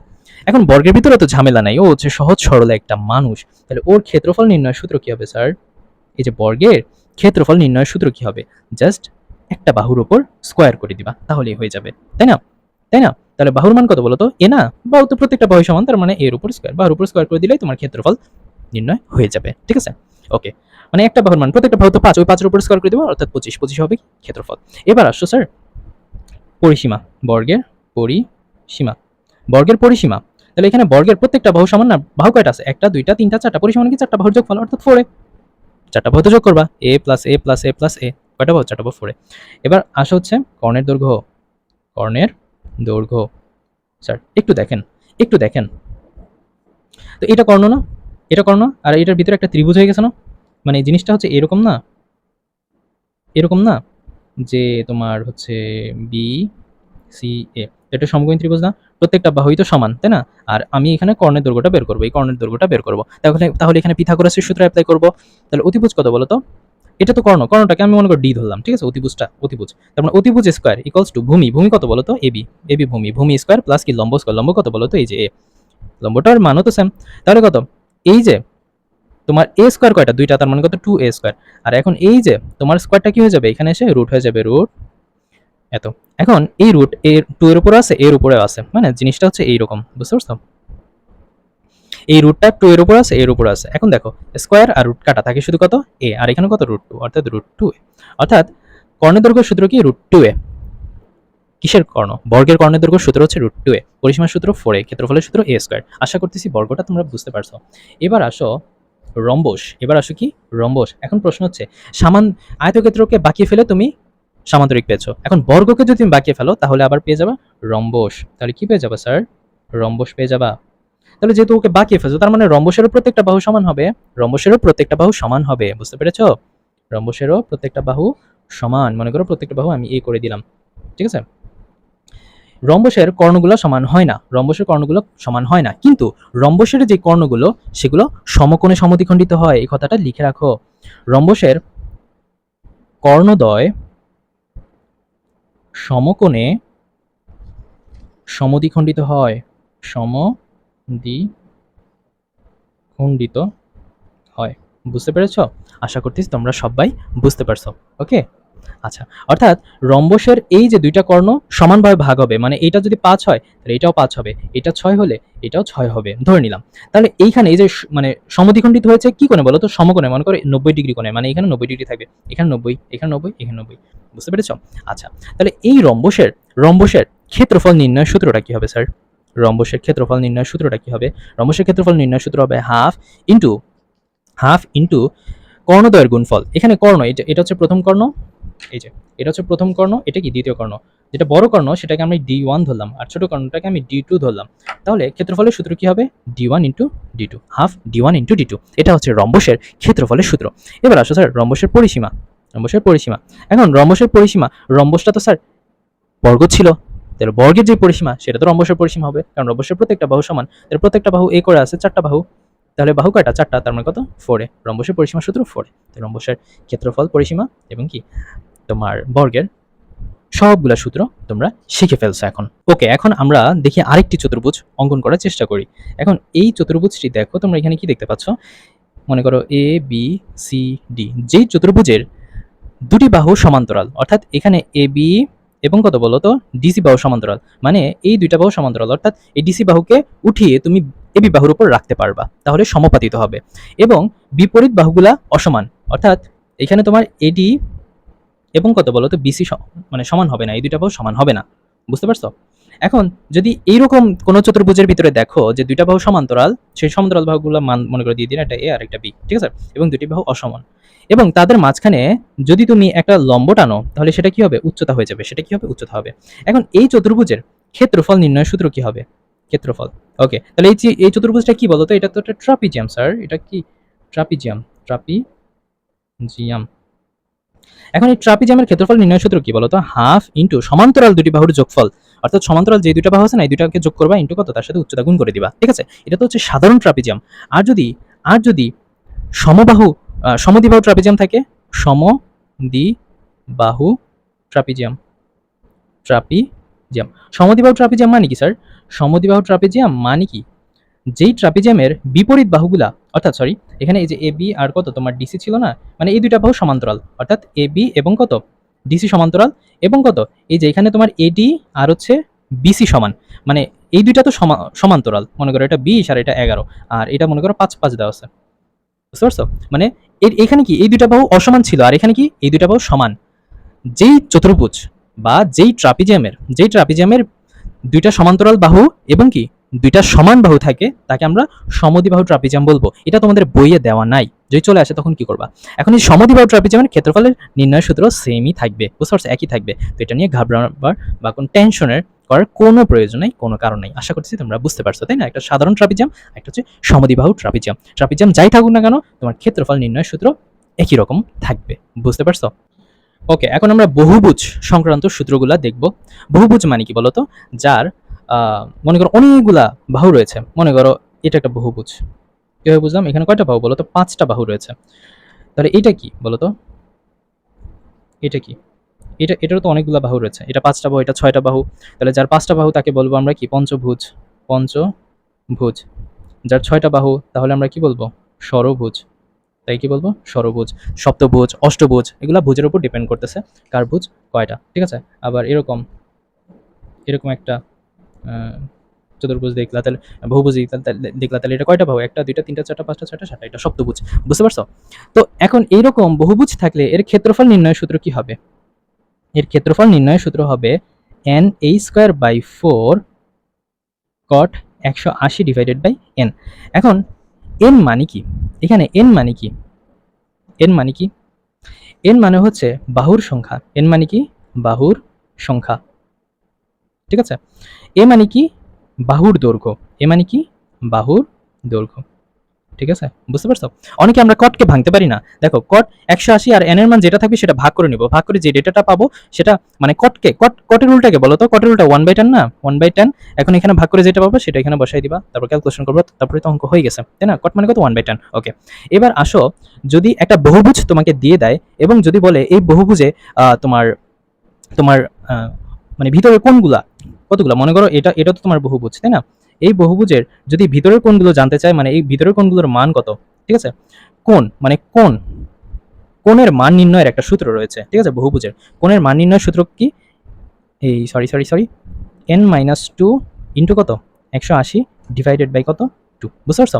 এখন বর্গের ভিতরে তো ঝামেলা নাই, ও হচ্ছে সহজ সরল একটা মানুষ, তাহলে ওর ক্ষেত্রফল নির্ণয়ের সূত্র কি হবে স্যার? এই যে বর্গের ক্ষেত্রফল নির্ণয়ের সূত্র কি হবে? জাস্ট একটা বাহুর উপর স্কোয়ার করে দিবা, তাহলেই হয়ে যাবে, তাই না? তাই না? তাহলে বাহুর মান কত বলো তো? এ না? বাহু তো প্রত্যেকটা বাহু সমান, তার মানে এর উপর স্কোয়ার, বাহুর উপর স্কোয়ার করে দিলেই তোমার ক্ষেত্রফল নির্ণয় হয়ে যাবে, ঠিক আছে? ওকে, মানে একটা বাহুর মান, প্রত্যেকটা বাহু তো 5, ওই 5 এর উপর স্কোয়ার করে দেবো, অর্থাৎ 25, 25 হবে ক্ষেত্রফল। এবার আসো স্যার পরিসীমা, বর্গের পরিসীমা, বর্গের পরিসীমা। তাহলে এখানে বর্গের প্রত্যেকটা বাহু সমান না? বাহু কয়টা আছে? 1 2 3 4, পরিসীমা মানে কি? 4টা বাহুর যোগফল, অর্থাৎ 4a। 4টা বাহু তো যোগ করবা, a plus a plus a plus a, কয়টা বাহু? 4টা বাহু, 4a। এবার আসা হচ্ছে কর্ণের দৈর্ঘ্য, কর্ণের দৈর্ঘ্য। স্যার একটু দেখেন, একটু দেখেন তো, এটা কর্ণ না? এটা কর্ণ, আর এটার ভিতরে একটা ত্রিভুজ হয়ে গেছে না? মানে জিনিসটা হচ্ছে এরকম না, এরকম না যে তোমার হচ্ছে বি সি এ, এটা সমকোণী ত্রিভুজ না? প্রত্যেকটা বাহুই তো সমান, তাই না? আর আমি এখানে কর্ণের দৈর্ঘ্যটা বের করবো, এই কর্ণের দৈর্ঘ্যটা বের করবো, তাহলে তাহলে এখানে পিথাগোরাসের সূত্র অ্যাপ্লাই করবো। তাহলে অতিভুজ কত বলো তো? এটা তো কর্ণ, কর্ণটাকে আমি মনে করি ডি ধরলাম, ঠিক আছে? অতিভুজটা, অতিভুজ, তার মানে অতিভুজ স্কোয়ার ইকুয়ালস টু ভূমি, ভূমি কত বলো তো? এবি, এবি ভূমি, ভূমি স্কোয়ার প্লাস কি লম্ব স্কোয়ার, লম্ব কত বলো তো? এই যে এ, লম্বটার মানও তো সেম, তাহলে কত? এই যে তোমার এ স্কোয়ার কয়টা? 2টা, তার মানে কত? 2a square. আর এখন এই যে তোমার স্কোয়ারটা কি হয়ে যাবে? এখানে এসে রুট হয়ে যাবে, রুট এত। এখন এই রুট এর 2 এর উপরে আছে, এর উপরেও আছে, মানে জিনিসটা হচ্ছে এইরকম, বুঝতে পারছো? এই রুটটা 2 এর উপর আছে, এর উপর আছে। এখন দেখো স্কোয়ার আর রুট কাটা থাকে শুধু কত? a, আর এখানে কত? √2, অর্থাৎ √2a। অর্থাৎ কর্ণের দৈর্ঘ্যের সূত্র কি? √2a। কিসের কর্ণ? বর্গের কর্ণের দৈর্ঘ্য সূত্র হচ্ছে √2a, পরিসীমার সূত্র 4a, ক্ষেত্রফলের সূত্র a স্কোয়ার। আশা করতেছি বর্গটা তোমরা বুঝতে পারছো। এবার আসো রম্বস, এবার আসো কি? রম্বস। এখন প্রশ্ন হচ্ছে আয়তক্ষেত্রকে বাঁকিয়ে ফেলে তুমি সামান্তরিক পেয়েছো, এখন বর্গকে যদি তুমি বাঁকিয়ে ফেলো তাহলে আবার পেয়ে যাবা রম্বস। তাহলে কি পেয়ে যাবা স্যার? রম্বস পেয়ে যাবা। তাহলে যেহেতু ওকে বাঁকিয়ে ফেলছো, তার মানে রম্বসেরও প্রত্যেকটা বাহু সমান হবে, রম্বসেরও প্রত্যেকটা বাহু সমান হবে, বুঝতে পেরেছো? রম্বসেরও প্রত্যেকটা বাহু সমান, মনে করো প্রত্যেকটা বাহু আমি এ করে দিলাম, ঠিক আছে? রম্বসের কর্ণগুলো সমান হয় না, রম্বসের কর্ণগুলো সমান হয় না, কিন্তু রম্বসের যে কর্ণগুলো সেগুলো সমকোণে সমদ্বিখণ্ডিত হয়, এই কথাটা লিখে রাখো। রম্বসের কর্ণদ্বয় সমকোণে সমদ্বিখণ্ডিত হয়, সমদ্বিখণ্ডিত হয়, বুঝতে পেরেছো? আশা করতেছি তোমরা সবাই বুঝতে পারছো। ওকে, আচ্ছা, অর্থাৎ রম্বসের এই যে 2টা কর্ণ সমানভাবে ভাগ হবে, মানে এটা যদি 5 হয় তাহলে এটাও 5 হবে, এটা 6 হলে এটাও 6 হবে, ধরে নিলাম। তাহলে এইখানে এই যে মানে সমদ্বিখণ্ডিত হয়েছে কি কোণে বলো তো? সমকোণে, মনে করো 90 ডিগ্রি কোণে, মানে এখানে 90 ডিগ্রি থাকবে, এখানে 90, এখানে 90, এখানে 90, বুঝতে পেরেছো? আচ্ছা, তাহলে এই রম্বসের রম্বসের ক্ষেত্রফল নির্ণয়ের সূত্রটা কি হবে স্যার? রম্বসের ক্ষেত্রফল নির্ণয়ের সূত্রটা কি হবে? রম্বসের ক্ষেত্রফল নির্ণয়ের সূত্র হবে হাফ ইন্টু কর্ণদ্বয়ের গুণফল। এখানে কর্ণ, এটা এটা হচ্ছে প্রথম কর্ণ, এই যে এটা হচ্ছে প্রথম কর্ণ, এটা কি দ্বিতীয় কর্ণ? যেটা বড় কর্ণ সেটাকে আমি D1 ধরলাম, আর ছোট কর্ণটাকে আমি D2 ধরলাম। তাহলে ক্ষেত্রফলের সূত্র কি হবে? D1 into D2, half D1 into D2। এটা হচ্ছে রম্বসের ক্ষেত্রফলের সূত্র। এবার আসো স্যার রম্বসের পরিসীমা, রম্বসের পরিসীমা। এখন রম্বসের পরিসীমা, রম্বসটা তো স্যার বর্গ ছিল, তাহলে বর্গের যে পরিসীমা সেটা তো রম্বসের পরিসীমা হবে, কারণ রম্বসের প্রত্যেকটা বাহু সমান, তাহলে প্রত্যেকটা বাহু এ করে আছে, 4টা বাহু, তাহলে বাহু কয়টা? 4টা, তার মানে কত? 4a। রম্বসের পরিসীমা সূত্র 4a। তো রম্বসের ক্ষেত্রফল, পরিসীমা এবং কি তোমার বর্গের সবগুলা সূত্র তোমরা শিখে ফেলছো এখন। ওকে, এখন আমরা দেখি আরেকটি চতুর্ভুজ অঙ্কন করার চেষ্টা করি। এখন এই চতুর্ভুজটি দেখো, তোমরা এখানে কি দেখতে পাচ্ছ? মনে করো এ বি সি ডি, যেই চতুর্ভুজের 2টি বাহু সমান্তরাল, অর্থাৎ এখানে এ বি এবং কত বলো তো? ডিসি বাহু সমান্তরাল, মানে এই 2টা বাহু সমান্তরাল, অর্থাৎ এই ডিসি বাহুকে উঠিয়ে তুমি এবি বাহুর উপর রাখতে পারবা, তাহলে সমাপাতিত হবে। এবং বিপরীত বাহুগুলা অসমান, অর্থাৎ এখানে তোমার এডি এবং কত বলো তো? বিসি মানে সমান হবে না, এই 2টা বাহু সমান হবে না, বুঝতে পারছো? এখন যদি এইরকম কোন চতুর্ভুজের ভিতরে দেখো যে 2টা বাহু সমান্তরাল, সেই সমান্তরাল বাহুগুলো মান মনে করে দিয়ে দিন, একটা এ আর একটা বি, ঠিক আছে? এবং 2টি বাহু অসমান, এবং তাদের মাঝখানে যদি তুমি একটা লম্ব টানো তাহলে সেটা কি হবে? উচ্চতা হয়ে যাবে, সেটা কি হবে? উচ্চতা হবে। এখন এই চতুর্ভুজের ক্ষেত্রফল নির্ণয়ের সূত্র কি হবে? ক্ষেত্রফল। ওকে, তাহলে এই চতুর্ভুজটা কি বলতো? এটা তো একটা ট্রাপিজিয়াম স্যার, এটা কি? Trapezium, trapezium. এখন এই ট্রাপিজিয়ামের ক্ষেত্রফল নির্ণয়ের সূত্র কি বলতো? হাফ ইন্টু সমান্তরাল 2টি বাহুর যোগফল, অর্থাৎ সমান্তরাল যে 2টা বাহু আছে না, এই 2টাকে যোগ করবা ইন্টু কত? তার সাথে উচ্চতা গুণ করে দিবা, ঠিক আছে? এটা তো হচ্ছে সাধারণ ট্রাপিজিয়াম। আর যদি সমবাহু সমদ্বিবাহু ট্রাপিজিয়াম থাকে, সমদ্বিবাহু ট্রাপিজিয়াম, ট্রাপিজিয়াম। সমদ্বিবাহু ট্রাপিজিয়াম মানে কি স্যার? সমদ্বিবাহু ট্রাপিজিয়াম মানে কি? যেই ট্রাপিজিয়ামের বিপরীত বাহুগুলা, অর্থাৎ সরি, এখানে এই যে এ বি আর কত তোমার ডিসি ছিল না, মানে এই দুইটা বাহু সমান্তরাল, অর্থাৎ এ বি এবং কত ডিসি সমান্তরাল, এবং কত এই যে এখানে তোমার এডি আর হচ্ছে বিসি সমান, মানে এই দুইটা তো সমান্তরাল, মনে করো এটা 20 আর এটা 11, আর এটা মনে করো 5 5 দেওয়া আছে, বুঝতে পারছো? মানে এখানে কি এই দুইটা বাহু অসমান ছিল, আর এখানে কি এই দুইটা বাহু সমান। যেই চতুর্ভুজ বা যেই ট্রাপিজিয়ামের দুইটা সমান্তরাল বাহু এবং কি দুইটা সমান বাহু থাকে তাকে আমরা সমদ্বিবাহু ট্রাপিজিয়াম বলবো। এটা তোমাদের বইয়ে দেওয়া নাই, যদি চলে আসে তখন কি করবা? এখন এই সমদ্বিবাহু ট্রাপিজিয়ামের ক্ষেত্রফলের নির্ণয় সূত্র সেমই থাকবে, বুঝতে পারছো? একই থাকবে। তো এটা নিয়ে ঘাবড়াবার বা কোনো টেনশনের করার কোনো প্রয়োজন নেই, কোনো কারণ নেই। আশা করছি তোমরা বুঝতে পারছো, তাই না? একটা সাধারণ ট্রাপিজিয়াম, একটা হচ্ছে সমদ্বিবাহু ট্রাপিজিয়াম। ট্রাপিজিয়াম যাই থাকুক না কেন, তোমার ক্ষেত্রফল নির্ণয় সূত্র একই রকম থাকবে, বুঝতে পারছো? ওকে, এখন আমরা বহুভুজ সংক্রান্ত সূত্রগুলা দেখব। বহুভুজ মানে কি বলতো? যার মনে করো অনেকগুলা বাহু রয়েছে, মনে করো এটা একটা বহুভুজ, কিভাবে বুঝলাম? এখানে কয়টা বাহু বলতো? 5টা বাহু রয়েছে। তাহলে এটা কি বলতো? এটা কি? এটারও তো অনেকগুলা বাহু রয়েছে, এটা 5টা বাহু, এটা 6টা বাহু। তাহলে যার 5টা বাহু তাকে বলবো আমরা কি? পঞ্চভুজ। পঞ্চভুজ। যার 6টা বাহু তাহলে আমরা কি বলবো? ষড়ভুজ। তাই কি বলবো? ষড়ভুজ। সপ্তভুজ, অষ্টভুজ, এগুলা ভুজের উপর ডিপেন্ড করতেছে কার ভুজ কয়টা, ঠিক আছে? আবার এরকম এরকম একটা চতুর্ভুজ দেখলা, তাহলে বহুভুজ দেখলা, তাহলে এটা কয়টা বাহু? 1 2 3 4 5 6 7 এটা সপ্তভুজ, বুঝতে পারছো? তো এখন এইরকম বহুভুজ থাকলে এর ক্ষেত্রফল নির্ণয় সূত্র কি হবে? এর ক্ষেত্রফল নির্ণয় সূত্র হবে n/4 cot 180 divided by n। এখন n মানে কি? এখানে n মানে কি? n মানে কি? n মানে হচ্ছে বাহুর সংখ্যা। n মানে কি? বাহুর সংখ্যা, ঠিক আছে? এ মানে কি? বাহুর দৈর্ঘ্য। এ মানে কি? বাহুর দৈর্ঘ্য, ঠিক আছে? বুঝতে পারছো? অনেকে আমরা কটকে ভাঙতে পারি না। দেখো কট 180 আর n এর মান যেটা থাকবে সেটা ভাগ করে নিব, ভাগ করে যে ডেটাটা পাবো সেটা, মানে কটের উল্টাকে বলো তো? কটের উল্টা 1/10 না? 1/10। এখন এখানে ভাগ করে যেটা পাবো সেটা এখানে বসাই দিবা, তারপর ক্যালকুলেশন করবো, তারপরে তো অঙ্ক হয়ে গেছে, তাই না? কট মানে কত? 1/10। ওকে, এবার আসো, যদি একটা বহুভুজ তোমাকে দিয়ে দেয় এবং যদি বলে এই বহুভুজে তোমার তোমার আহ, মানে ভিতরের কোণগুলা কতগুলা, মনে করো এটা তো তোমার বহুভুজ, তাই না? এই বহুভুজের যদি ভিতরের কোণগুলো জানতে চায়, মানে এই ভিতরের কোণগুলোর মান কত, ঠিক আছে? কোণ মানে কোণের মান নির্ণয়ের একটা সূত্র রয়েছে, ঠিক আছে? বহুভুজের কোণের মান নির্ণয়ের সূত্র কি? এই সরি n-2 ইন্টু কত? 180 ডিভাইডেড বাই কত? 2, বুঝতে পারছো?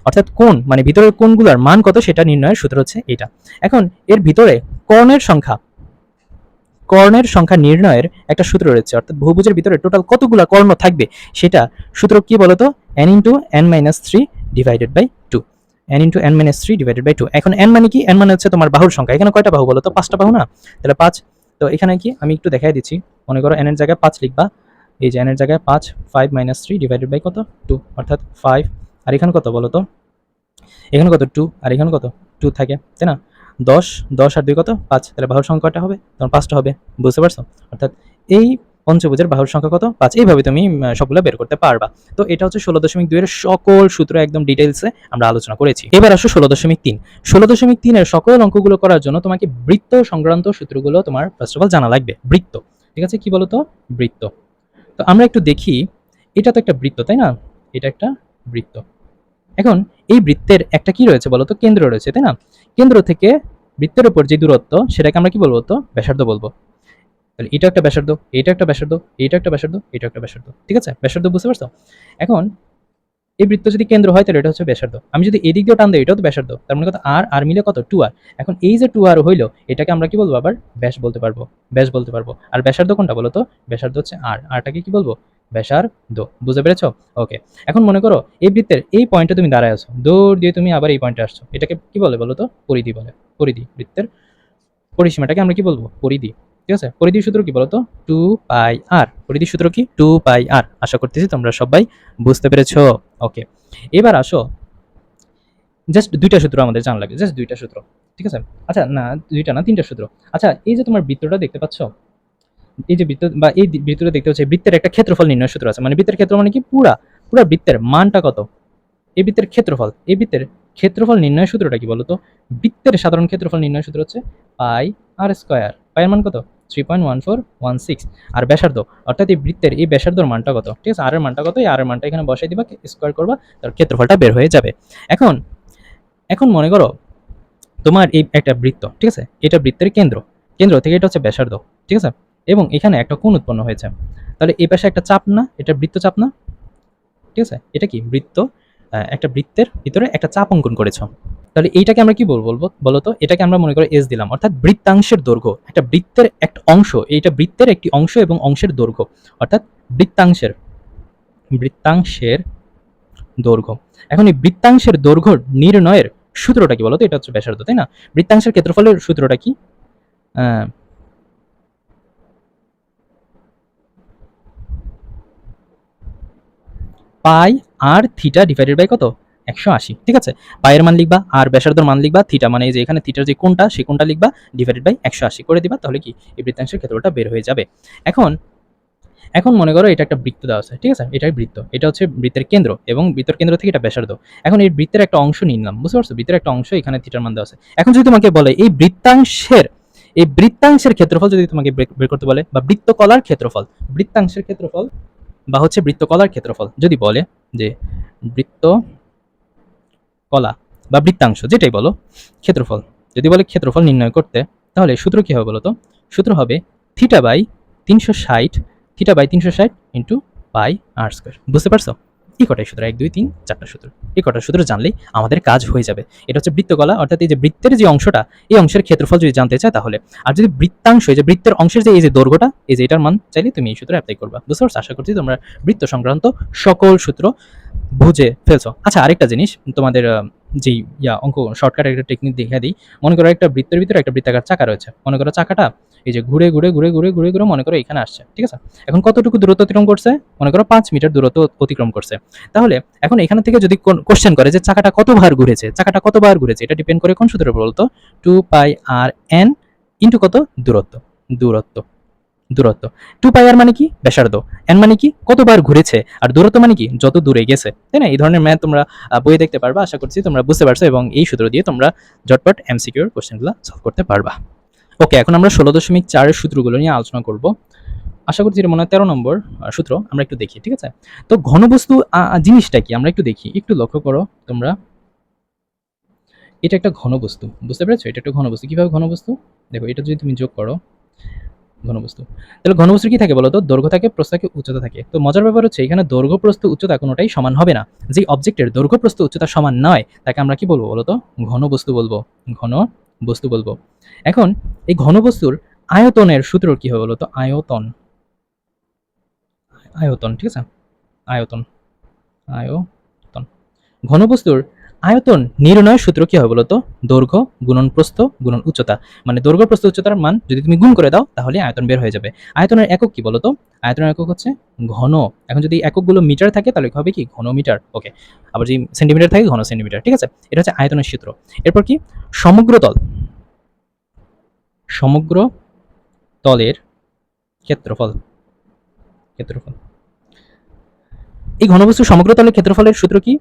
অর্থাৎ কোণ মানে ভিতরের কোণগুলোর মান কত সেটা নির্ণয়ের সূত্র হচ্ছে এটা। এখন এর ভিতরে কর্ণের সংখ্যা নির্ণয়ের একটা সূত্র রয়েছে, অর্থাৎ বহুভুজের ভিতরে টোটাল কতগুলো কর্ণ থাকবে সেটা সূত্র কি বলতো? n/n-3 divided by 2। n/n-3 divided by 2। এখন n মানে কি? n মানে হচ্ছে তোমার বাহুর সংখ্যা। এখানে কয়টা বাহু বলতো? 5টা বাহু না? তাহলে 5। তো এখানে কি আমি একটু দেখাই দিচ্ছি, মনে করো n এর জায়গায় 5 লিখবা, এই যে n এর জায়গায় 5, 5 - 3 ডিভাইডেড বাই কত? 2, অর্থাৎ 5। আর এখানে কত বলতো? এখানে কত? 2, আর এখানে কত? 2 থাকে, তাই না? 10, 10 আর 2 কত? 5। তাহলে বাহুর সংখ্যা কয়টা হবে? তখন 5টা হবে, বুঝতে পারছো? অর্থাৎ এই পঞ্চভুজের বাহুর সংখ্যা কত? 5। এইভাবে তুমি সবগুলো বের করতে পারবা। তো এটা হচ্ছে 16.2 এর সকল সূত্র একদম ডিটেইলসে আমরা আলোচনা করেছি। এবার আসো 16.3। 16.3 এর সকল অঙ্কগুলো করার জন্য তোমাকে বৃত্ত সংক্রান্ত সূত্রগুলো তোমার ফার্স্ট অফ অল জানা লাগবে। বৃত্ত, ঠিক আছে? কি বলতো? বৃত্ত। তো আমরা একটু দেখি, এটা তো একটা বৃত্ত, তাই না? এটা একটা বৃত্ত। এখন এই বৃত্তের একটা কি রয়েছে বলতো? কেন্দ্র রয়েছে, তাই না? কেন্দ্র থেকে বৃত্তের উপর যে দূরত্ব সেটাকে আমরা কি বলবো? তো ব্যাসার্ধ বলবো। তাহলে এটা একটা ব্যাসার্ধ, এটা একটা ব্যাসার্ধ, এটা একটা ব্যাসার্ধ, এটা একটা ব্যাসার্ধ, ঠিক আছে? ব্যাসার্ধ, বুঝতে পারছো? এখন এই বৃত্ত যদি কেন্দ্র হয় তাহলে এটা হচ্ছে ব্যাসার্ধ। আমি যদি এদিক দিয়ে টান দিই এটাও তো ব্যাসার্ধ, তার মানে কত? আর মিলে কত? 2r। এখন এই যে 2r হইলো, এটাকে আমরা কি বলবো? আবার ব্যাস বলতে পারবো, ব্যাস বলতে পারবো। আর ব্যাসার্ধ কোনটা বলো তো? ব্যাসার্ধ হচ্ছে আরটাকে কি বলবো? ব্যাসার্ধ, বুঝতে পেরেছো? ওকে, এখন মনে করো এই বৃত্তের এই পয়েন্টে তুমি দাঁড়ায় আছো, দৌড় দিয়ে তুমি আবার এই পয়েন্টে আসছো, এটাকে কি বলে বলো তো? পরিধি বলে। পরিধি, বৃত্তের পরিসীমাটাকে আমরা কি বলবো? পরিধি, ঠিক আছে? পরিধির সূত্র কি বলতো? 2πr। পরিধির সূত্র কি? 2πr। আশা করতেছি তোমরা সবাই বুঝতে পেরেছো। ওকে, এবার আসো, জাস্ট দুইটা সূত্র আমাদের জানা লাগে, জাস্ট দুইটা সূত্র, ঠিক আছে? আচ্ছা না, দুইটা না, তিনটা সূত্র। আচ্ছা, এই যে তোমার বৃত্তটা দেখতে পাচ্ছ, এই যে বৃত্ত বা এই বৃত্তটা দেখতে হচ্ছে, বৃত্তের একটা ক্ষেত্রফল নির্ণয় সূত্র আছে। মানে বৃত্তের ক্ষেত্র মানে কি? পুরা বৃত্তের মানটা কত? এই বৃত্তের ক্ষেত্রফল, এই বৃত্তের ক্ষেত্রফল নির্ণয় সূত্রটা কি বলতো? বৃত্তের সাধারণ ক্ষেত্রফল নির্ণয় সূত্র হচ্ছে পাই আর স্কয়ার। পাই এর মান কত? 3.1416। আর ব্যাসার্ধ অর্থাৎ এই বৃত্তের এই ব্যাসার্ধর মানটা কত, ঠিক আছে, আর এর মানটা কত, এই আর এর মানটা এখানে বসাই দিবা, স্কোয়ার করবা, তার ক্ষেত্রফলটা বের হয়ে যাবে। এখন এখন মনে করো তোমার এই একটা বৃত্ত, ঠিক আছে, এটা বৃত্তের কেন্দ্র, কেন্দ্র থেকে এটা হচ্ছে ব্যাসার্ধ, ঠিক আছে, এবং এখানে একটা কোণ উৎপন্ন হয়েছে। তাহলে এই পাশে একটা চাপ না, এটা বৃত্ত চাপ না, ঠিক আছে, এটা কি বৃত্ত, একটা বৃত্তের ভিতরে একটা চাপ অঙ্কন করেছো। তাহলে এইটাকে আমরা কি বলবো বলো তো, এটাকে আমরা মনে করে এস দিলাম, অর্থাৎ বৃত্তাংশের দৈর্ঘ্য, একটা বৃত্তের একটা অংশ, এইটা বৃত্তের একটি অংশ এবং অংশের দৈর্ঘ্য, অর্থাৎ বৃত্তাংশের বৃত্তাংশের দৈর্ঘ্য। এখন এই বৃত্তাংশের দৈর্ঘ্য নির্ণয়ের সূত্রটা কি বলতো, এটা হচ্ছে ব্যাসার্ধ, তাই না? বৃত্তাংশের ক্ষেত্রফলের সূত্রটা কি? পাই আর থিটা ডিভাইডেড বাই কত, 180, ঠিক আছে। পায়ের মান লিখবা আর ব্যাসার্ধের মান লিখবা, থিটা মানে এই যে এখানে থিটার যে কোণটা সেই কোণটা লিখবা, ডিভাইডেড বাই 180 করে দিবা, তাহলে কি এই বৃত্তাংশের ক্ষেত্রফলটা বের হয়ে যাবে। এখন এখন মনে করো এটা একটা বৃত্ত দেওয়া আছে, ঠিক আছে, এটাই বৃত্ত, এটা হচ্ছে বৃত্তের কেন্দ্র এবং বৃত্তের কেন্দ্র থেকে এটা ব্যাসার্ধ। এখন এই বৃত্তের একটা অংশ নিলাম, বুঝতে পারছো, বৃত্তের একটা অংশ, এখানে থিটার মান দেওয়া আছে। এখন যদি তোমাকে বলে এই বৃত্তাংশের ক্ষেত্রফল যদি তোমাকে বের করতে বলে, বা বৃত্তকলার ক্ষেত্রফল, বৃত্তাংশের ক্ষেত্রফল বা হচ্ছে বৃত্তকলার ক্ষেত্রফল যদি বলে, যে বৃত্ত কলা বা বৃত্তাংশ যেটাই বলো, ক্ষেত্রফল যদি বলে ক্ষেত্রফল নির্ণয় করতে, তাহলে সূত্র কি হবে বলো তো? সূত্র হবে theta by 360, theta by 360 into pi r square. বুঝতে পারছো? এই কটাই সূত্র, 1 2 3 4টা সূত্র, এই কটা সূত্র জানলেই আমাদের কাজ হয়ে যাবে। এটা হচ্ছে বৃত্তকলা, অর্থাৎ এই যে বৃত্তের যে অংশটা, এই অংশের ক্ষেত্রফল যদি জানতে চায় তাহলে, আর যদি বৃত্তাংশ, এই যে বৃত্তের অংশের যে এই যে দৈর্ঘ্যটা, এই যে এটার মান চাইলে তুমি এই সূত্র অ্যাপ্লাই করবা। বুঝতে পারছো? আশা করছি তোমরা বৃত্ত সংক্রান্ত সকল সূত্র বুঝে ফেলছো। আচ্ছা, আরেকটা জিনিস তোমাদের যেই অঙ্ক শর্টকাটের একটা টেকনিক দেখিয়ে দিই। মনে করো একটা বৃত্তের ভিতরে একটা বৃত্তাকার চাকা রয়েছে, মনে করো চাকাটা এই যে ঘুরে ঘুরে ঘুরে ঘুরে ঘুরে ঘুরে মনে করো এখানে আসছে, ঠিক আছে। এখন কতটুকু দূরত্ব অতিক্রম করছে? মনে করো 5 মিটার দূরত্ব অতিক্রম করছে। তাহলে এখন এখান থেকে যদি কোশ্চেন করে যে চাকাটা কতবার ঘুরেছে, চাকাটা কতবার ঘুরেছে, এটা ডিপেন্ড করে কোন সূত্রের উপর বলতো? 2 পাই আর এন ইন্টু কত, দূরত্ব, দূরত্ব দূরত্ব। 2 পাই আর মানে কি, ব্যাসার্ধ, এন মানে কি, কতবার ঘুরেছে, আর দূরত্ব মানে কি, যত দূরে গেছে, তাই না? এই ধরনের ম্যাথ তোমরা বইয়ে দেখতে পারবা। আশা করছি তোমরা বুঝতে পারছো এবং এই সূত্র দিয়ে তোমরা ঝটপট এমসিকিউর কোশ্চেনগুলো সলভ করতে পারবা। ওকে, এখন আমরা 16.4 এর সূত্রগুলো নিয়ে আলোচনা করব। আশা করছি এটা মনে হয় 13 নম্বর সূত্র, আমরা একটু দেখি, ঠিক আছে। তো ঘনবস্তু জিনিসটা কি আমরা একটু দেখি, একটু লক্ষ্য করো তোমরা। এটা একটা ঘনবস্তু, বুঝতে পেরেছো? এটা একটা ঘনবস্তু। কিভাবে ঘনবস্তু? দেখো, এটা যদি তুমি যোগ করো, ঘনবস্তু, তাহলে ঘনবস্তুর কি থাকে বলতো? দৈর্ঘ্য থাকে, প্রস্থ থাকে, উচ্চতা থাকে। তো মজার ব্যাপার হচ্ছে এখানে দৈর্ঘ্য, প্রস্থ, উচ্চতা কোনোটাই সমান হবে না। যে অবজেক্টের দৈর্ঘ্য, প্রস্থ, উচ্চতা সমান নয় তাকে আমরা কি বলবো বলতো? ঘনবস্তু বলবো, ঘনবস্তু বলবো। এখন এই ঘনবস্তুর আয়তনের সূত্র কি হবে বলতো? আয়তন, আয়তন, ঠিক আছে, আয়তন, আয়তন। ঘনবস্তুর আয়তন নির্ণয়ের সূত্র কি হবে বলতো? দৈর্ঘ্য গুণন প্রস্থ গুণন উচ্চতা। মানে দৈর্ঘ্য, প্রস্থ, উচ্চতার মান যদি তুমি গুণ করে দাও তাহলে আয়তন বের হয়ে যাবে। আয়তনের একক কি বলতো? আয়তনের একক হচ্ছে ঘন। এখন যদি এককগুলো মিটার থাকে তাহলে হবে কি, ঘন মিটার। ওকে, আবার যদি সেন্টিমিটার থাকে, ঘন সেন্টিমিটার, ঠিক আছে। এটা হচ্ছে আয়তনের সূত্র। এরপর কি, সমগ্র তল, সমগ্র তলের ক্ষেত্রফল, ক্ষেত্রফল। এই ঘনবস্তুর সমগ্র তলের ক্ষেত্রফলের সূত্র কি?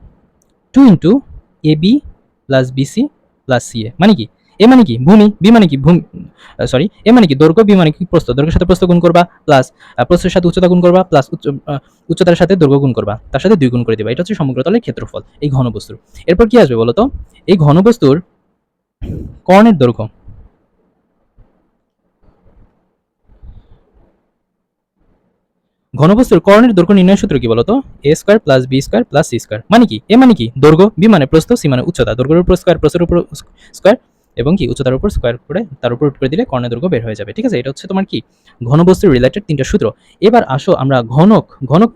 2 into A B plus BC plus C A. মানে কি? এ মানে কি ভূমি, বি মানে কি ভূমি, সরি, এ মানে কি দৈর্ঘ্য, বি মানে কি প্রস্থ, দৈর্ঘ্যের সাথে প্রস্থ গুণ করবা, প্লাস প্রস্থের সাথে উচ্চতা গুণ করবা, প্লাস উচ্চতার সাথে দৈর্ঘ্য গুণ করবা, তার সাথে 2 গুণ করে দিবা। এটা হচ্ছে সমগ্র তলের ক্ষেত্রফল এই ঘনবস্তুর। এরপর কি আসবে বলতো? এই ঘনবস্তুর কর্ণের দৈর্ঘ্য, ঘনবস্তুর কর্ণের দৈর্ঘ্য নির্ণয়ের সূত্র কি বলতো? A square plus B square plus C square. মানে কি? এ মানে কি দৈর্ঘ্য, বি মানে প্রস্থ, সি মানে উচ্চতা, দৈর্ঘ্যের উপর স্কয়ার, প্রস্থের উপর স্কয়ার, এবং কি উচ্চতার উপর স্কয়ার করে তার উপর রুট করে দিলে কর্ণের দৈর্ঘ্য বের হয়ে যাবে, ঠিক আছে। এটা হচ্ছে তোমার কি, ঘনবস্তুর রিলেটেড 3টা সূত্র। এবার আসো আমরা ঘনক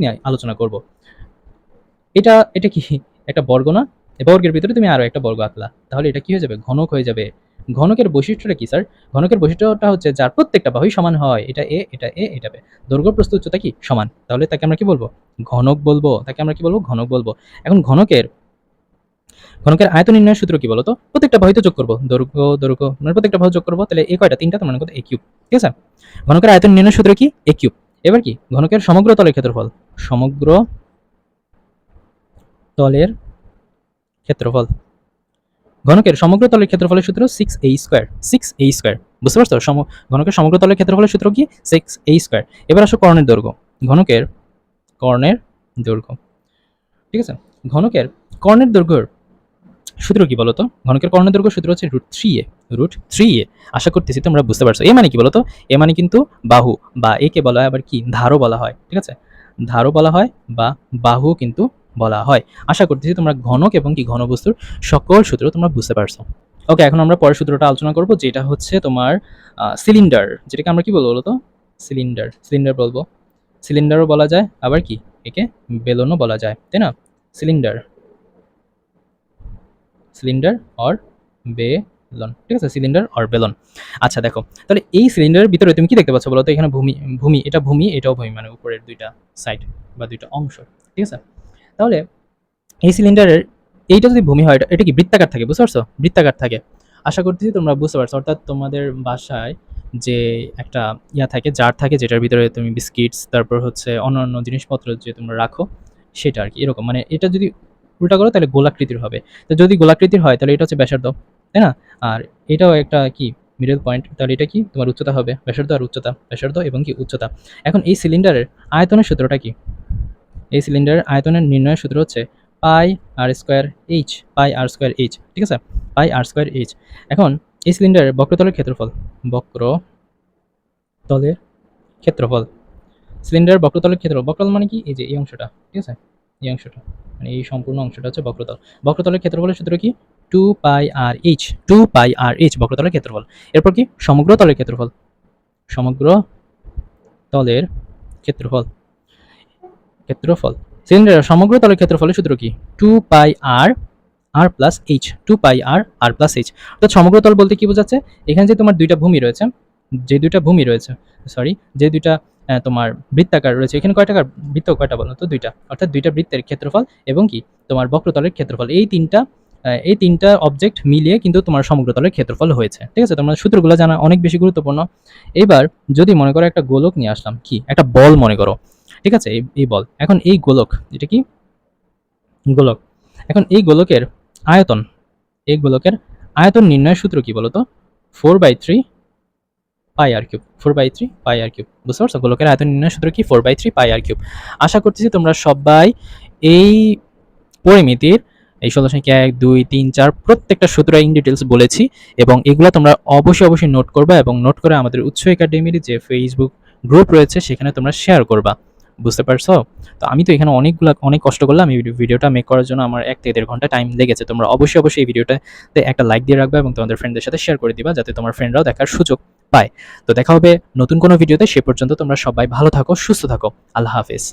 নিয়ে আলোচনা করব। এটা এটা কি একটা বর্গ না? এই বর্গের ভিতরে তুমি আরো একটা বর্গ আঁকলা, তাহলে এটা কি হয়ে যাবে? ঘনক হয়ে যাবে। ঘনকের বৈশিষ্ট্যটা কি স্যার? ঘনকের বৈশিষ্ট্যটা হচ্ছে যার প্রত্যেকটা বাহুই সমান হয়, এটা এ, এটা এ, এটা বে, দৈর্ঘ্য, প্রস্থ, উচ্চতা কি সমান, তাহলে তাকে আমরা কি বলবো? ঘনক বলবো। তাকে আমরা কি বলবো? ঘনক বলবো। এখন ঘনকের আয়তন নির্ণয়ের সূত্র কি বলতো? প্রত্যেকটা বাহুই তো যোগ করবো, দৈর্ঘ্য দৈর্ঘ্য মানে প্রত্যেকটা বাহু যোগ করবো, তাহলে এ কয়টা? 3টা, তার মানে কত? এ কিউব, ঠিক আছে। ঘনকের আয়তন নির্ণয়ের সূত্র কি? এ কিউব। এবার কি, ঘনকের সমগ্র তলের ক্ষেত্রফল, সমগ্র তলের ক্ষেত্রফল, ঘনকের সমগ্র তলের ক্ষেত্রফলের সূত্র 6a স্কয়ার, 6a স্কয়ার। বুঝতে পারছো? ঘনকের সমগ্র তলের ক্ষেত্রফলের সূত্র কি? 6a²। এবার আসো কর্ণের দৈর্ঘ্য। কর্ণের দৈর্ঘ্য, ঠিক আছে? কর্ণের দৈর্ঘ্যের সূত্র কি বলতো? ঘনকের কর্ণের দৈর্ঘ্য সূত্র হচ্ছে √3a। আশা করতেছি তোমরা বুঝতে পারছো। এ মানে কি বলতো? এ মানে কিন্তু বাহু, বা একে বলা হয় আবার কি ধারও বলা হয়, ঠিক আছে? ধারও বলা হয় বা বাহু কিন্তু বলা হয়। আশা করতেছি তোমরা ঘনক এবং কি ঘনবস্তুর সকল সূত্র তোমরা বুঝতে পারছো। ওকে, এখন আমরা পরের সূত্রটা আলোচনা করব, যেটা হচ্ছে তোমার সিলিন্ডার, যেটাকে আমরা কি বলবো বলতো? সিলিন্ডার বলবো। সিলিন্ডারও বলা যায়, আবার কি একে বেলনও বলা যায়, তাই না? সিলিন্ডার অর বেলন, ঠিক আছে? সিলিন্ডার অর বেলন। আচ্ছা দেখো, তাহলে এই সিলিন্ডারের ভিতরে তুমি কি দেখতে পাচ্ছ বলো তো? এখানে ভূমি, এটাও ভূমি, মানে উপরের দুইটা সাইড বা দুইটা অংশ, ঠিক আছে? তাহলে এই সিলিন্ডারের এইটা যদি ভূমি হয়, এটা কি বৃত্তাকার থাকে, বুঝতে পারছো? বৃত্তাকার থাকে। আশা করতেছি তোমরা বুঝতে পারছো। অর্থাৎ তোমাদের বাসায় যে একটা থাকে, জার থাকে, যেটার ভিতরে তুমি বিস্কিটস, তারপর হচ্ছে অন্যান্য জিনিসপত্র যে তোমরা রাখো, সেটা আর কি এরকম। মানে এটা যদি উল্টা করো তাহলে গোলাকৃতির হবে। তো যদি গোলাকৃতির হয় তাহলে এটা হচ্ছে ব্যাসার্ধ, তাই না? আর এটাও একটা কি মিডল পয়েন্ট, তাহলে এটা কি তোমার উচ্চতা হবে, ব্যাসার্ধ আর উচ্চতা, ব্যাসার্ধ এবং কি উচ্চতা। এখন এই সিলিন্ডারের আয়তনের সূত্রটা কি? এই সিলিন্ডারের আয়তনের নির্ণয়ের সূত্র হচ্ছে πr²h, ঠিক আছে? πr²h। এখন এই সিলিন্ডারের বক্রতলের ক্ষেত্রফল, সিলিন্ডারের বক্রতলের ক্ষেত্রফল, বক্রতল মানে কি? এই যে এই অংশটা, ঠিক আছে? এই অংশটা, মানে এই সম্পূর্ণ অংশটা হচ্ছে বক্রতল। বক্রতলের ক্ষেত্রফলের সূত্র কি? 2πr/h বক্রতলের ক্ষেত্রফল। এরপর কি? সমগ্র তলের ক্ষেত্রফল, সমগ্র তলের ক্ষেত্রফল ক্ষেত্রফল সিলিন্ডারের সমগ্র তলের ক্ষেত্রফলের সূত্র কি? 2πr+h। অর্থাৎ সমগ্র তল বলতে কি বোঝাচ্ছে? এখানে যে তোমার দুইটা ভূমি রয়েছে, যে দুইটা তোমার বৃত্তাকার রয়েছে, এখানে কয়টা বৃত্ত, কয়টা বলো তো? দুইটা। অর্থাৎ দুইটা বৃত্তের ক্ষেত্রফল এবং কি তোমার বক্রতলের ক্ষেত্রফল, এই তিনটা অবজেক্ট মিলিয়ে কিন্তু তোমার সমগ্র তলের ক্ষেত্রফল হয়েছে, ঠিক আছে? তোমার সূত্রগুলো জানা অনেক বেশি গুরুত্বপূর্ণ। এবার যদি মনে করো একটা গোলক নিয়ে আসলাম, কি একটা বল মনে করো, ঠিক আছে? এই বল, এখন এই গোলক, এটা কি গোলক, এখন এই গোলকের আয়তন, নির্ণয়ের সূত্র কি বলতো? 4/3πr³, 4/3πr³। বুঝতে পারছো? গোলকের আয়তন নির্ণয়ের সূত্র কি? 4/3πr³। আশা করতেছি তোমরা সবাই এই পরিমিতির এই 16 1 2 3 4 প্রত্যেকটা সূত্র ইন ডিটেলস বলেছি, এবং এগুলো তোমরা অবশ্যই নোট করবা, এবং নোট করে আমাদের উৎস একাডেমির যে ফেসবুক গ্রুপ রয়েছে সেখানে তোমরা শেয়ার করবা। বুঝতে পারছো? তো আমি তো এখানে অনেক কষ্ট করলাম এই ভিডিওটা মেক করার জন্য, আমার 1 থেকে 1.5 ঘন্টা টাইম লেগেছে। তোমরা অবশ্যই এই ভিডিওটাতে একটা লাইক দিয়ে রাখবা এবং তোমাদের ফ্রেন্ডদের সাথে শেয়ার করে দিবা, যাতে তোমার ফ্রেন্ডরাও দেখার সুযোগ পায়। তো দেখা হবে নতুন কোনো ভিডিওতে। সে পর্যন্ত তোমরা সবাই ভালো থাকো, সুস্থ থাকো। আল্লাহ হাফেজ।